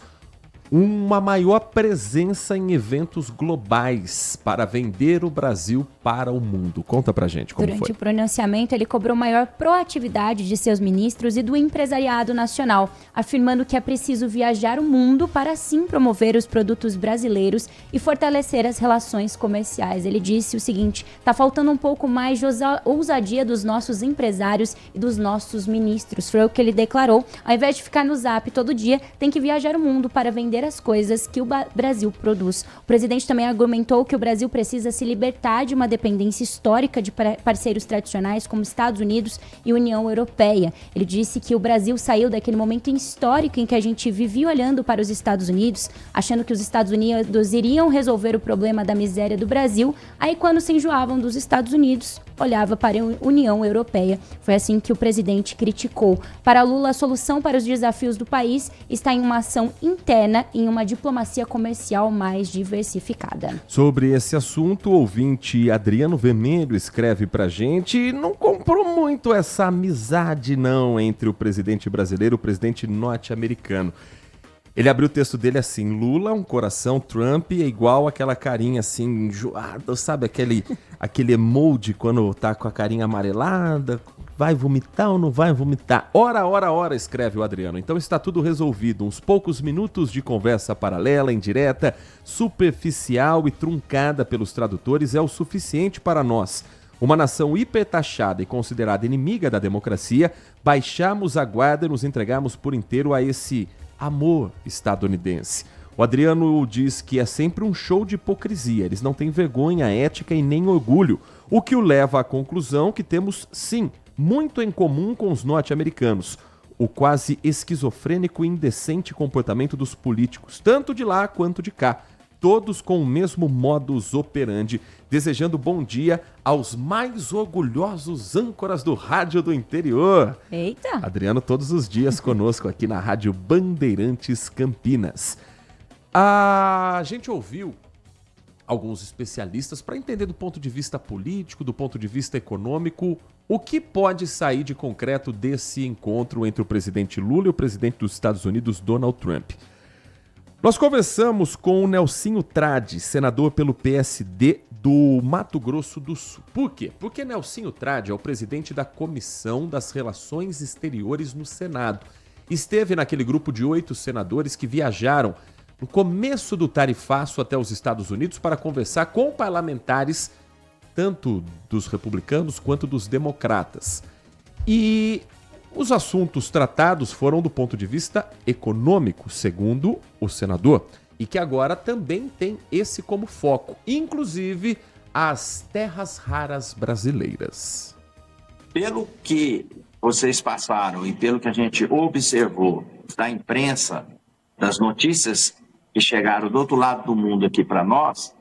S2: uma maior presença em eventos globais para vender o Brasil para o mundo. Conta pra gente como
S12: Durante
S2: foi.
S12: o pronunciamento, ele cobrou maior proatividade de seus ministros e do empresariado nacional, afirmando que é preciso viajar o mundo para assim promover os produtos brasileiros e fortalecer as relações comerciais. Ele disse o seguinte: tá faltando um pouco mais de ousadia dos nossos empresários e dos nossos ministros. Foi o que ele declarou. Ao invés de ficar no Zap todo dia, tem que viajar o mundo para vender as coisas que o Brasil produz. O presidente também argumentou que o Brasil precisa se libertar de uma dependência histórica de parceiros tradicionais como Estados Unidos e União Europeia. Ele disse que o Brasil saiu daquele momento histórico em que a gente vivia olhando para os Estados Unidos, achando que os Estados Unidos iriam resolver o problema da miséria do Brasil, aí quando se enjoavam dos Estados Unidos, olhava para a União Europeia. Foi assim que o presidente criticou. Para Lula, a solução para os desafios do país está em uma ação interna e em uma diplomacia comercial mais diversificada.
S2: Sobre esse assunto, o ouvinte Adriano Vermelho escreve pra gente e não comprou muito essa amizade não entre o presidente brasileiro e o presidente norte-americano. Ele abriu o texto dele assim: Lula, um coração, Trump é igual aquela carinha assim, enjoada, sabe aquele emoji quando tá com a carinha amarelada, vai vomitar ou não vai vomitar? Ora, escreve o Adriano. Então está tudo resolvido, uns poucos minutos de conversa paralela, indireta, superficial e truncada pelos tradutores é o suficiente para nós. Uma nação hipertaxada e considerada inimiga da democracia, baixamos a guarda e nos entregamos por inteiro a esse amor estadunidense. O Adriano diz que é sempre um show de hipocrisia, eles não têm vergonha, ética e nem orgulho, o que o leva à conclusão que temos, sim, muito em comum com os norte-americanos, o quase esquizofrênico e indecente comportamento dos políticos, tanto de lá quanto de cá, todos com o mesmo modus operandi, desejando bom dia aos mais orgulhosos âncoras do rádio do interior.
S12: Eita!
S2: Adriano todos os dias conosco aqui na Rádio Bandeirantes Campinas. A gente ouviu alguns especialistas para entender do ponto de vista político, do ponto de vista econômico, o que pode sair de concreto desse encontro entre o presidente Lula e o presidente dos Estados Unidos, Donald Trump. Nós conversamos com o Nelsinho Trade, senador pelo PSD do Mato Grosso do Sul. Por quê? Porque Nelsinho Trade é o presidente da Comissão das Relações Exteriores no Senado. Esteve naquele grupo de 8 senadores que viajaram no começo do tarifaço até os Estados Unidos para conversar com parlamentares, tanto dos republicanos quanto dos democratas. E os assuntos tratados foram do ponto de vista econômico, segundo o senador, e que agora também tem esse como foco, inclusive as terras raras brasileiras.
S18: Pelo que vocês passaram e pelo que a gente observou da imprensa, das notícias que chegaram do outro lado do mundo aqui para nós,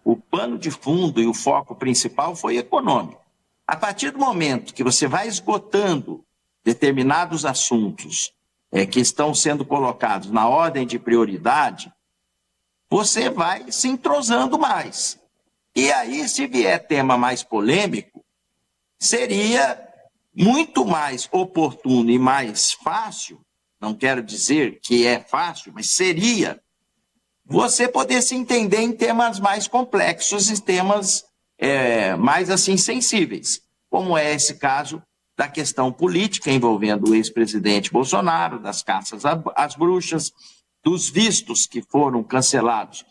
S18: o pano de fundo e o foco principal foi econômico. A partir do momento que você vai esgotando determinados assuntos que estão sendo colocados na ordem de prioridade, você vai se entrosando mais. E aí, se vier tema mais polêmico, seria muito mais oportuno e mais fácil, não quero dizer que é fácil, mas seria você poder se entender em temas mais complexos e temas mais assim sensíveis, como é esse caso da questão política envolvendo o ex-presidente Bolsonaro, das caças às bruxas, dos vistos que foram cancelados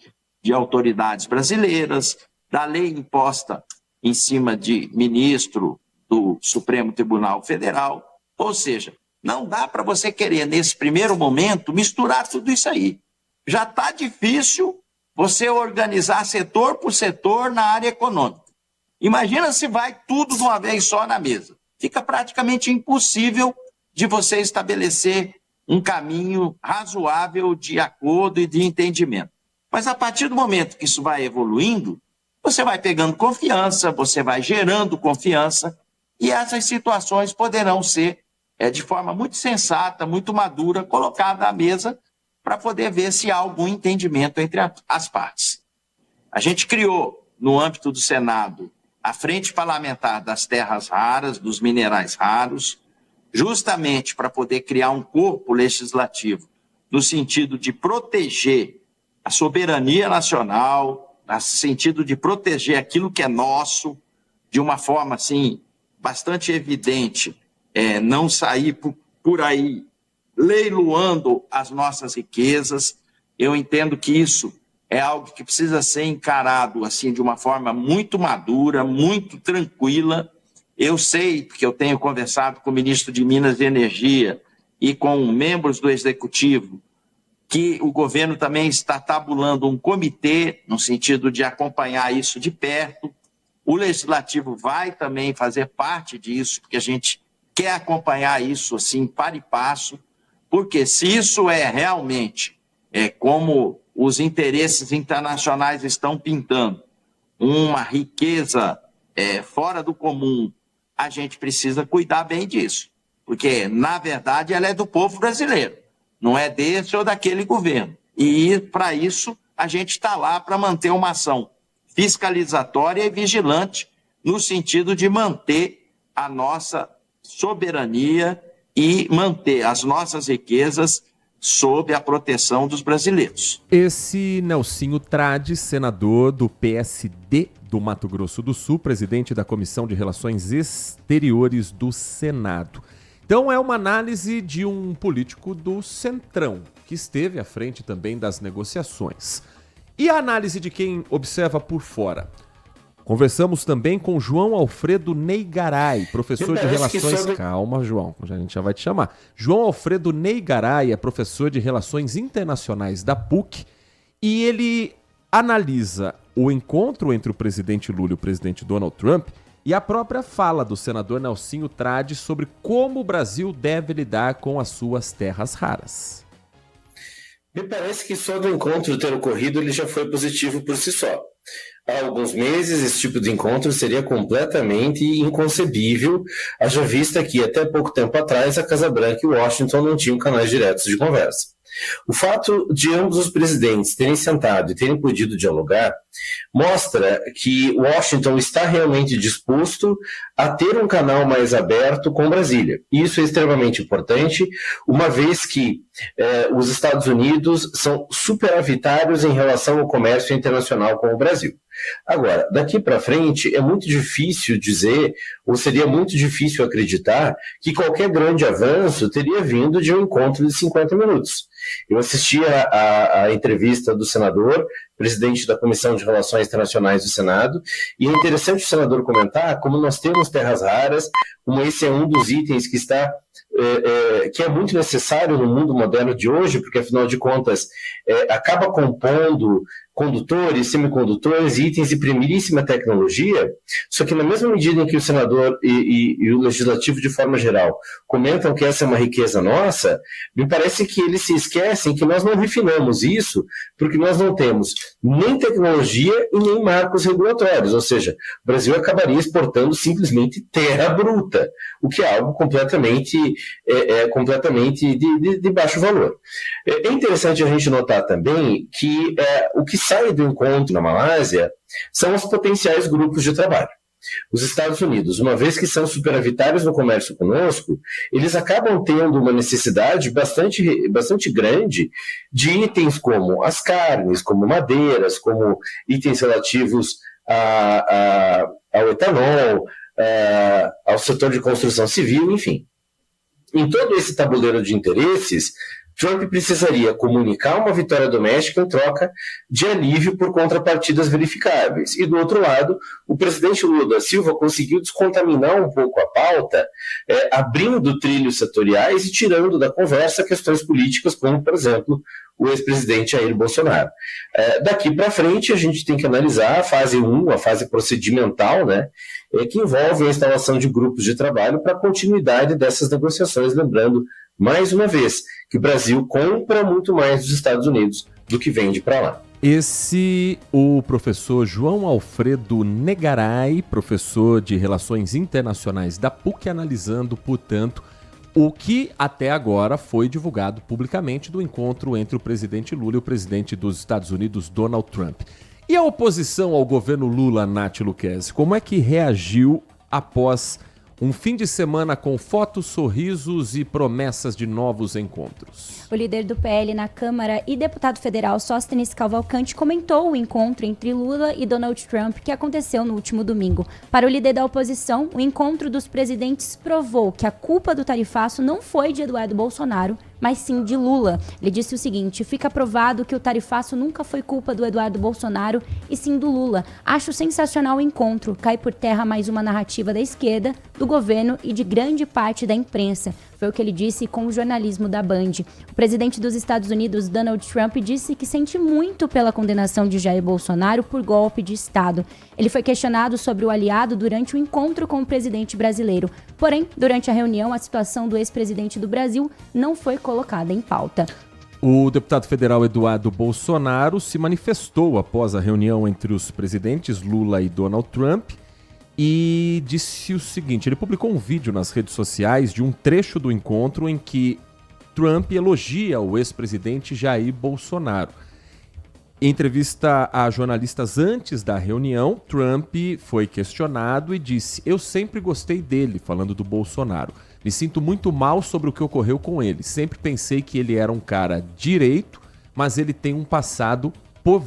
S18: de autoridades brasileiras, da lei imposta em cima de ministro do Supremo Tribunal Federal. Ou seja, não dá para você querer, nesse primeiro momento, misturar tudo isso aí. Já está difícil você organizar setor por setor na área econômica. Imagina se vai tudo de uma vez só na mesa. Fica praticamente impossível de você estabelecer um caminho razoável de acordo e de entendimento. Mas a partir do momento que isso vai evoluindo, você vai pegando confiança, você vai gerando confiança, e essas situações poderão ser, de forma muito sensata, muito madura, colocada à mesa para poder ver se há algum entendimento entre as partes. A gente criou, no âmbito do Senado, a Frente Parlamentar das Terras Raras, dos Minerais Raros, justamente para poder criar um corpo legislativo no sentido de proteger a soberania nacional, no sentido de proteger aquilo que é nosso, de uma forma assim bastante evidente, não sair por aí leiloando as nossas riquezas. Eu entendo que isso é algo que precisa ser encarado assim de uma forma muito madura, muito tranquila. Eu sei, porque eu tenho conversado com o ministro de Minas e Energia e com membros do Executivo, que o governo também está tabulando um comitê no sentido de acompanhar isso de perto. O Legislativo vai também fazer parte disso, porque a gente quer acompanhar isso assim, para e passo, porque se isso é realmente como os interesses internacionais estão pintando, uma riqueza fora do comum, a gente precisa cuidar bem disso, porque, na verdade, ela é do povo brasileiro, não é desse ou daquele governo. E, para isso, a gente está lá para manter uma ação fiscalizatória e vigilante no sentido de manter a nossa soberania e manter as nossas riquezas sob a proteção dos brasileiros.
S2: Esse Nelsinho Trade, senador do PSD do Mato Grosso do Sul, presidente da Comissão de Relações Exteriores do Senado. Então é uma análise de um político do Centrão, que esteve à frente também das negociações. E a análise de quem observa por fora? Conversamos também com João Alfredo Neigaray, professor de Relações... Calma, João, a gente já vai te chamar. João Alfredo Neigaray é professor de Relações Internacionais da PUC e ele analisa o encontro entre o presidente Lula e o presidente Donald Trump e a própria fala do senador Nelsinho Trade sobre como o Brasil deve lidar com as suas terras raras.
S19: Me parece que só do encontro ter ocorrido ele já foi positivo por si só. Há alguns meses, esse tipo de encontro seria completamente inconcebível, haja vista que até pouco tempo atrás a Casa Branca e Washington não tinham canais diretos de conversa. O fato de ambos os presidentes terem sentado e terem podido dialogar mostra que Washington está realmente disposto a ter um canal mais aberto com Brasília. Isso é extremamente importante, uma vez que os Estados Unidos são superavitários em relação ao comércio internacional com o Brasil. Agora, daqui para frente é muito difícil dizer, ou seria muito difícil acreditar, que qualquer grande avanço teria vindo de um encontro de 50 minutos. Eu assisti a entrevista do senador, presidente da Comissão de Relações Internacionais do Senado, e é interessante o senador comentar como nós temos terras raras, como esse é um dos itens que está que é muito necessário no mundo moderno de hoje, porque afinal de contas acaba compondo condutores, semicondutores, itens de primeiríssima tecnologia, só que na mesma medida em que o senador e o legislativo de forma geral comentam que essa é uma riqueza nossa, me parece que eles se esquecem que nós não refinamos isso, porque nós não temos nem tecnologia e nem marcos regulatórios, ou seja, o Brasil acabaria exportando simplesmente terra bruta, o que é algo completamente de baixo valor. É interessante a gente notar também que o que sai do encontro na Malásia são os potenciais grupos de trabalho. Os Estados Unidos, uma vez que são superavitários no comércio conosco, eles acabam tendo uma necessidade bastante grande de itens como as carnes, como madeiras, como itens relativos ao etanol, ao setor de construção civil, enfim. Em todo esse tabuleiro de interesses, Trump precisaria comunicar uma vitória doméstica em troca de alívio por contrapartidas verificáveis. E, do outro lado, o presidente Lula da Silva conseguiu descontaminar um pouco a pauta, abrindo trilhos setoriais e tirando da conversa questões políticas, como, por exemplo, o ex-presidente Jair Bolsonaro. Daqui para frente, a gente tem que analisar a fase 1, a fase procedimental, né, que envolve a instalação de grupos de trabalho para a continuidade dessas negociações, lembrando, mais uma vez, que o Brasil compra muito mais dos Estados Unidos do que vende para lá.
S2: O professor João Alfredo Negaray, professor de Relações Internacionais da PUC, analisando, portanto, o que até agora foi divulgado publicamente do encontro entre o presidente Lula e o presidente dos Estados Unidos, Donald Trump. E a oposição ao governo Lula, Nath Luquezzi, como é que reagiu após um fim de semana com fotos, sorrisos e promessas de novos encontros?
S12: O líder do PL na Câmara e deputado federal Sóstenes Cavalcante comentou o encontro entre Lula e Donald Trump que aconteceu no último domingo. Para o líder da oposição, o encontro dos presidentes provou que a culpa do tarifaço não foi de Eduardo Bolsonaro, mas sim de Lula. Ele disse o seguinte: fica provado que o tarifaço nunca foi culpa do Eduardo Bolsonaro e sim do Lula. Acho sensacional o encontro. Cai por terra mais uma narrativa da esquerda, do governo e de grande parte da imprensa. Foi o que ele disse com o jornalismo da Band. O presidente dos Estados Unidos, Donald Trump, disse que sente muito pela condenação de Jair Bolsonaro por golpe de Estado. Ele foi questionado sobre o aliado durante o encontro com o presidente brasileiro. Porém, durante a reunião, a situação do ex-presidente do Brasil não foi colocada em pauta.
S2: O deputado federal Eduardo Bolsonaro se manifestou após a reunião entre os presidentes Lula e Donald Trump e disse o seguinte: ele publicou um vídeo nas redes sociais de um trecho do encontro em que Trump elogia o ex-presidente Jair Bolsonaro. Em entrevista a jornalistas antes da reunião, Trump foi questionado e disse: eu sempre gostei dele, falando do Bolsonaro. Me sinto muito mal sobre o que ocorreu com ele. Sempre pensei que ele era um cara direito, mas ele tem passado por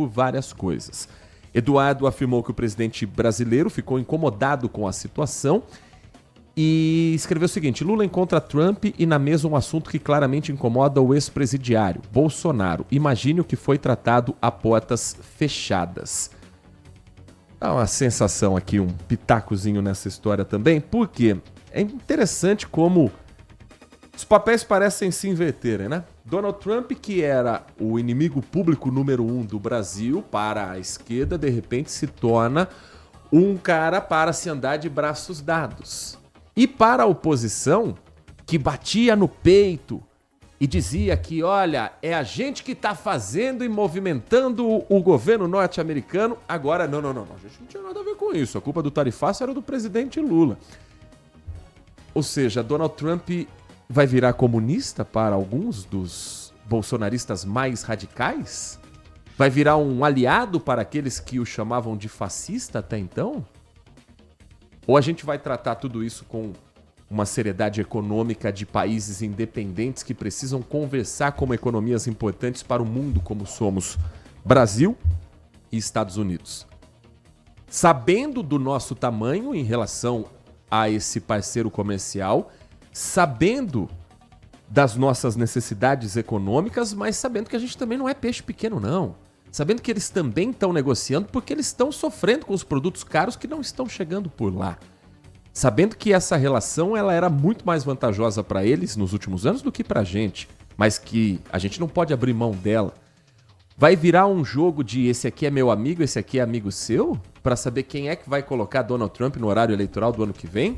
S2: várias coisas. Eduardo afirmou que o presidente brasileiro ficou incomodado com a situação e escreveu o seguinte: Lula encontra Trump e na mesa um assunto que claramente incomoda o ex-presidiário, Bolsonaro. Imagine o que foi tratado a portas fechadas. Dá uma sensação aqui, um pitacozinho nessa história também, porque é interessante como os papéis parecem se inverterem, né? Donald Trump, que era o inimigo público número 1 do Brasil para a esquerda, de repente se torna um cara para se andar de braços dados. E para a oposição, que batia no peito e dizia que, olha, é a gente que está fazendo e movimentando o governo norte-americano, agora não, a gente não tinha nada a ver com isso, a culpa do tarifaço era do presidente Lula. Ou seja, Donald Trump vai virar comunista para alguns dos bolsonaristas mais radicais? Vai virar um aliado para aqueles que o chamavam de fascista até então? Ou a gente vai tratar tudo isso com uma seriedade econômica de países independentes que precisam conversar como economias importantes para o mundo como somos Brasil e Estados Unidos? Sabendo do nosso tamanho em relação a esse parceiro comercial, sabendo das nossas necessidades econômicas, mas sabendo que a gente também não é peixe pequeno, não. Sabendo que eles também estão negociando porque eles estão sofrendo com os produtos caros que não estão chegando por lá. Sabendo que essa relação ela era muito mais vantajosa para eles nos últimos anos do que para a gente, mas que a gente não pode abrir mão dela. Vai virar um jogo de esse aqui é meu amigo, esse aqui é amigo seu? Para saber quem é que vai colocar Donald Trump no horário eleitoral do ano que vem?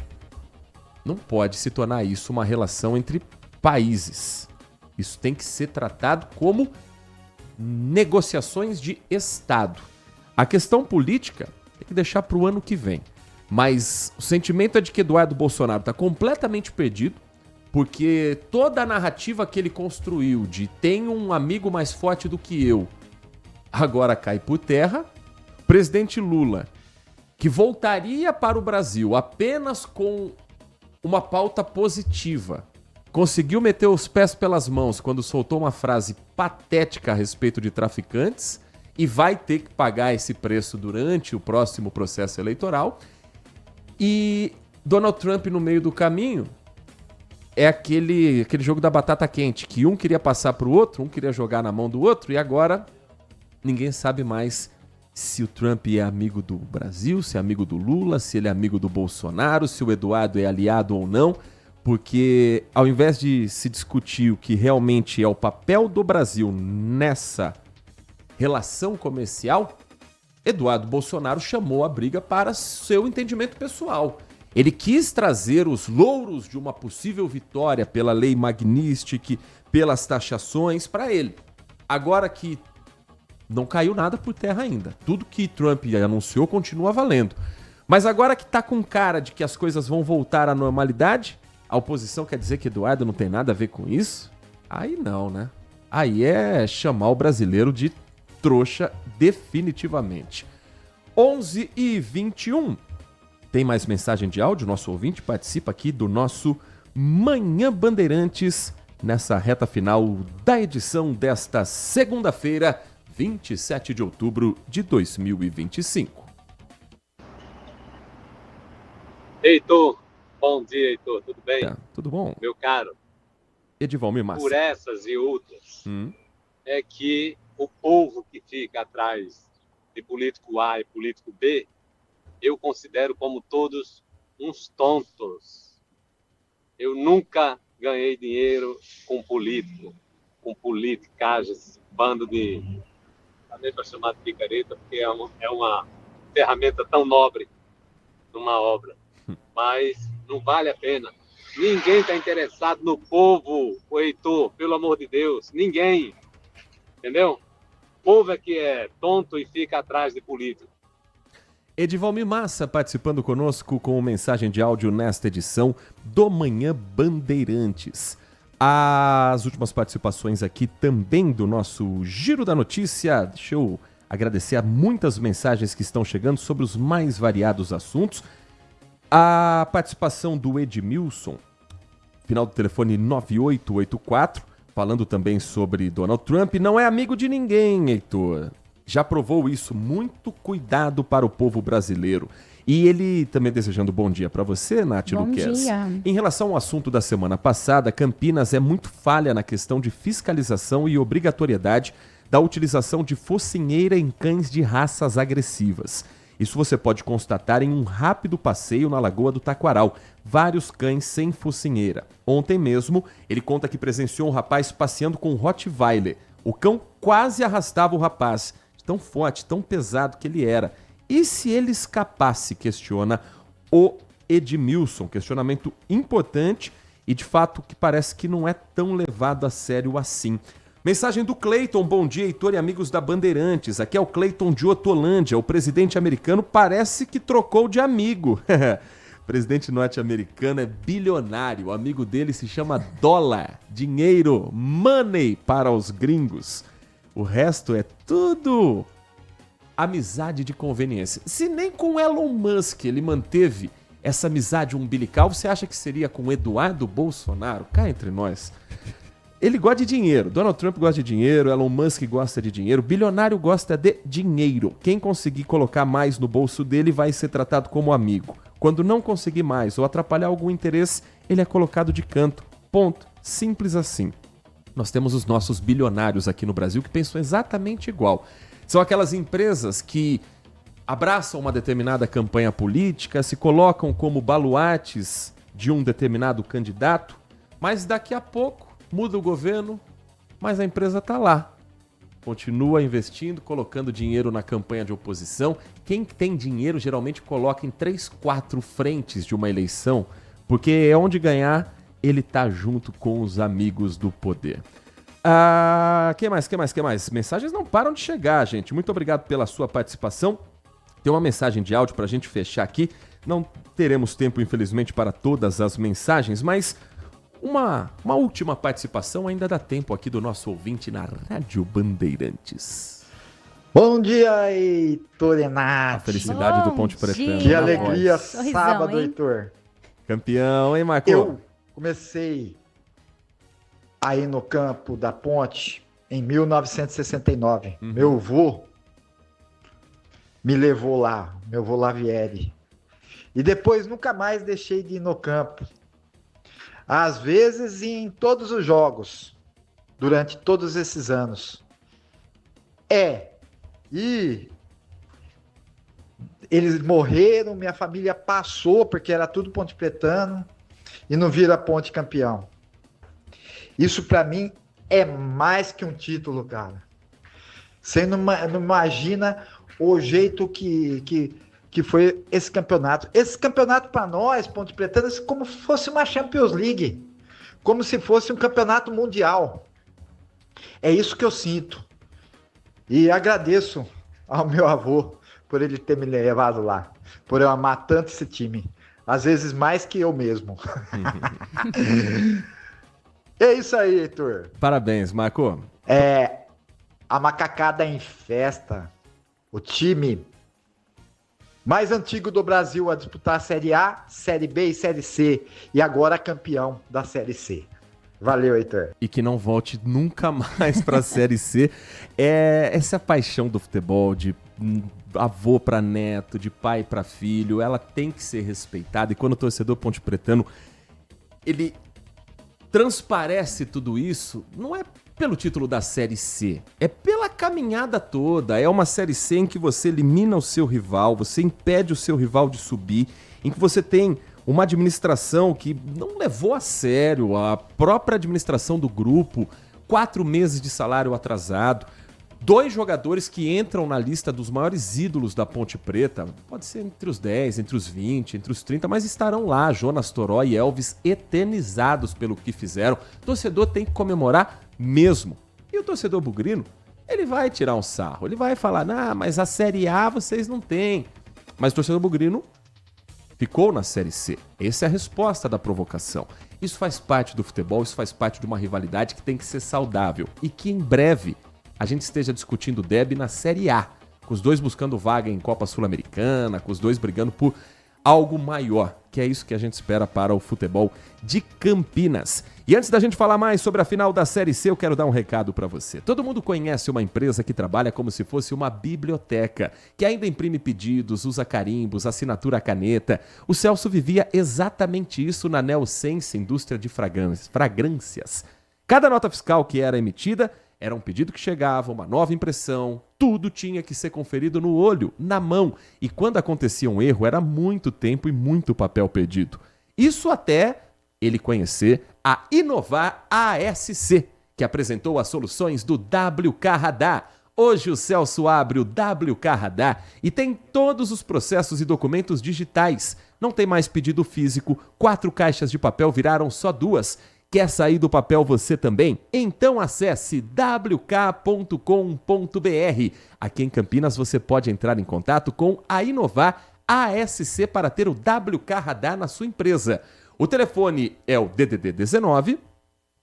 S2: Não pode se tornar isso uma relação entre países. Isso tem que ser tratado como negociações de Estado. A questão política tem que deixar para o ano que vem. Mas o sentimento é de que Eduardo Bolsonaro está completamente perdido, porque toda a narrativa que ele construiu de tem um amigo mais forte do que eu, agora cai por terra. O presidente Lula, que voltaria para o Brasil apenas com uma pauta positiva, conseguiu meter os pés pelas mãos quando soltou uma frase patética a respeito de traficantes e vai ter que pagar esse preço durante o próximo processo eleitoral. E Donald Trump no meio do caminho é aquele jogo da batata quente, que um queria passar para o outro, um queria jogar na mão do outro, e agora ninguém sabe mais se o Trump é amigo do Brasil, se é amigo do Lula, se ele é amigo do Bolsonaro, se o Eduardo é aliado ou não, porque ao invés de se discutir o que realmente é o papel do Brasil nessa relação comercial, Eduardo Bolsonaro chamou a briga para seu entendimento pessoal. Ele quis trazer os louros de uma possível vitória pela lei Magnitsky, pelas taxações, para ele. Agora que não caiu nada por terra ainda. Tudo que Trump anunciou continua valendo. Mas agora que está com cara de que as coisas vão voltar à normalidade, a oposição quer dizer que Eduardo não tem nada a ver com isso? Aí não, né? Aí é chamar o brasileiro de trouxa definitivamente. 11h21. Tem mais mensagem de áudio? Nosso ouvinte participa aqui do nosso Manhã Bandeirantes nessa reta final da edição desta segunda-feira, 27 de outubro de 2025.
S20: Heitor, bom dia, Heitor, tudo bem?
S2: Tudo bom?
S20: Meu caro,
S2: Edivalmir Massa.
S20: por essas e outras, é que o povo que fica atrás de político A e político B, eu considero como todos uns tontos. Eu nunca ganhei dinheiro com político, com politicagem, bando de... também para chamar de picareta, porque é uma ferramenta tão nobre numa obra. Mas não vale a pena. Ninguém está interessado no povo, o Heitor, pelo amor de Deus. Ninguém. Entendeu? O povo é que é tonto e fica atrás de político.
S2: Edivalmir Massa participando conosco com mensagem de áudio nesta edição do Manhã Bandeirantes. As últimas participações aqui também do nosso Giro da Notícia. Deixa eu agradecer a muitas mensagens que estão chegando sobre os mais variados assuntos. A participação do Edmilson, final do telefone 9884, falando também sobre Donald Trump. Não é amigo de ninguém, Heitor. Já provou isso. Muito cuidado para o povo brasileiro. E ele também desejando bom dia para você, Nath Luquez.
S12: Bom dia.
S2: Em relação ao assunto da semana passada, Campinas é muito falha na questão de fiscalização e obrigatoriedade da utilização de focinheira em cães de raças agressivas. Isso você pode constatar em um rápido passeio na Lagoa do Taquaral. Vários cães sem focinheira. Ontem mesmo, ele conta que presenciou um rapaz passeando com um Rottweiler. O cão quase arrastava o rapaz. Tão forte, tão pesado que ele era. E se ele escapasse? Questiona o Edmilson. Questionamento importante e, de fato, que parece que não é tão levado a sério assim. Mensagem do Cleiton. Bom dia, Heitor e amigos da Bandeirantes. Aqui é o Cleiton de Otolândia. O presidente americano parece que trocou de amigo. presidente norte-americano é bilionário. O amigo dele se chama dólar, dinheiro, money para os gringos. O resto é tudo amizade de conveniência. Se nem com Elon Musk ele manteve essa amizade umbilical, você acha que seria com Eduardo Bolsonaro? Cá entre nós. Ele gosta de dinheiro. Donald Trump gosta de dinheiro, Elon Musk gosta de dinheiro, bilionário gosta de dinheiro. Quem conseguir colocar mais no bolso dele vai ser tratado como amigo. Quando não conseguir mais ou atrapalhar algum interesse, ele é colocado de canto. Ponto. Simples assim. Nós temos os nossos bilionários aqui no Brasil que pensam exatamente igual. São aquelas empresas que abraçam uma determinada campanha política, se colocam como baluartes de um determinado candidato, mas daqui a pouco muda o governo, mas a empresa está lá. Continua investindo, colocando dinheiro na campanha de oposição. Quem tem dinheiro geralmente coloca em 3, 4 frentes de uma eleição, porque é onde ganhar, ele tá junto com os amigos do poder. Que mais? Mensagens não param de chegar, gente. Muito obrigado pela sua participação. Tem uma mensagem de áudio para a gente fechar aqui. Não teremos tempo, infelizmente, para todas as mensagens, mas uma última participação ainda dá tempo aqui do nosso ouvinte na Rádio Bandeirantes.
S21: Bom dia, Heitor Renati.
S2: A felicidade do Ponte Pretano.
S21: Que alegria, sábado, Heitor.
S2: Campeão, hein, Marco?
S21: Eu comecei aí no campo da Ponte em 1969. Meu avô me levou lá, meu avô Lavieri. E depois nunca mais deixei de ir no campo. Às vezes em todos os jogos, durante todos esses anos. E eles morreram, minha família passou, porque era tudo Ponte Pretano, e não vira Ponte campeão. Isso para mim é mais que um título, cara. Você não imagina o jeito que foi esse campeonato. Esse campeonato para nós, Ponte Pretano, é como se fosse uma Champions League. Como se fosse um campeonato mundial. É isso que eu sinto. E agradeço ao meu avô por ele ter me levado lá. Por eu amar tanto esse time. Às vezes mais que eu mesmo. É isso aí, Heitor.
S2: Parabéns, Marco.
S21: A macacada em festa. O time mais antigo do Brasil a disputar a Série A, Série B e Série C. E agora campeão da Série C. Valeu, Heitor.
S2: E que não volte nunca mais para a Série C. Essa paixão do futebol, de avô para neto, de pai para filho, ela tem que ser respeitada. E quando o torcedor Ponte Pretano, ele transparece tudo isso, não é pelo título da Série C, é pela caminhada toda. É uma Série C em que você elimina o seu rival, você impede o seu rival de subir, em que você tem uma administração que não levou a sério a própria administração do grupo, 4 meses de salário atrasado, 2 jogadores que entram na lista dos maiores ídolos da Ponte Preta, pode ser entre os 10, entre os 20, entre os 30, mas estarão lá, Jonas Toró e Elvis, eternizados pelo que fizeram. O torcedor tem que comemorar mesmo. E o torcedor bugrino, ele vai tirar um sarro, ele vai falar, mas a Série A vocês não têm. Mas o torcedor bugrino ficou na Série C. Essa é a resposta da provocação. Isso faz parte do futebol, isso faz parte de uma rivalidade que tem que ser saudável. E que em breve a gente esteja discutindo o derby na Série A, com os dois buscando vaga em Copa Sul-Americana, com os dois brigando por algo maior, que é isso que a gente espera para o futebol de Campinas. E antes da gente falar mais sobre a final da Série C, eu quero dar um recado para você. Todo mundo conhece uma empresa que trabalha como se fosse uma biblioteca, que ainda imprime pedidos, usa carimbos, assinatura a caneta. O Celso vivia exatamente isso na Nelsense, indústria de fragrâncias. Cada nota fiscal que era emitida era um pedido que chegava, uma nova impressão, tudo tinha que ser conferido no olho, na mão. E quando acontecia um erro, era muito tempo e muito papel perdido. Isso até ele conhecer a Inovar ASC, que apresentou as soluções do WK Radar. Hoje o Celso abre o WK Radar e tem todos os processos e documentos digitais. Não tem mais pedido físico, 4 caixas de papel viraram só 2. Quer sair do papel você também? Então acesse wk.com.br. Aqui em Campinas você pode entrar em contato com a Inovar ASC para ter o WK Radar na sua empresa. O telefone é o DDD 19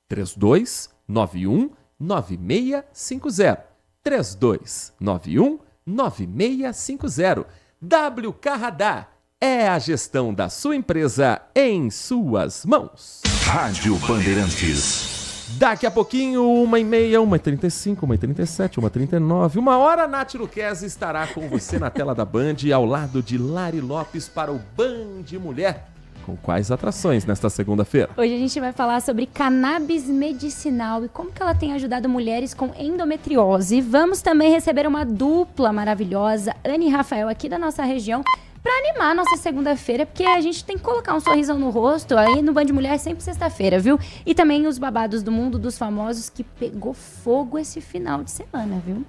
S2: 3291 9650. 3291 9650. WK Radar é a gestão da sua empresa em suas mãos.
S14: Rádio Bandeirantes.
S2: Daqui a pouquinho, 1h30, 1h35, 1h37, 1h39. 1h, Nath Luquezzi estará com você na tela da Band, ao lado de Lari Lopes para o Band Mulher. Com quais atrações nesta segunda-feira?
S12: Hoje a gente vai falar sobre cannabis medicinal e como que ela tem ajudado mulheres com endometriose. Vamos também receber uma dupla maravilhosa, Anne e Rafael, aqui da nossa região, para animar a nossa segunda-feira, porque a gente tem que colocar um sorrisão no rosto. Aí no Band Mulher é sempre sexta-feira, viu? E também os babados do mundo dos famosos, que pegou fogo esse final de semana, viu?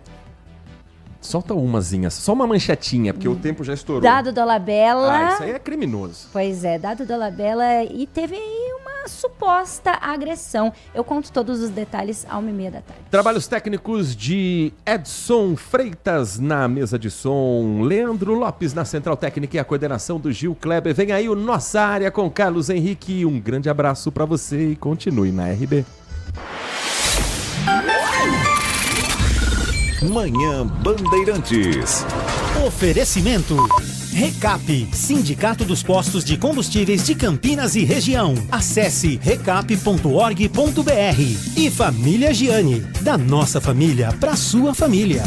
S2: Solta umazinha, só uma manchetinha, porque o tempo já estourou.
S12: Dado Dolabella.
S2: Isso aí é criminoso.
S12: Pois é, Dado Dolabella, e teve aí uma suposta agressão. Eu conto todos os detalhes à 1h30 da tarde.
S2: Trabalhos técnicos de Edson Freitas na mesa de som, Leandro Lopes na central técnica e a coordenação do Gil Kleber. Vem aí o Nossa Área com Carlos Henrique. Um grande abraço para você e continue na RB.
S14: Manhã Bandeirantes.
S1: Oferecimento. Recap, Sindicato dos Postos de Combustíveis de Campinas e Região. Acesse recap.org.br. E Família Gianni, da nossa família para sua família.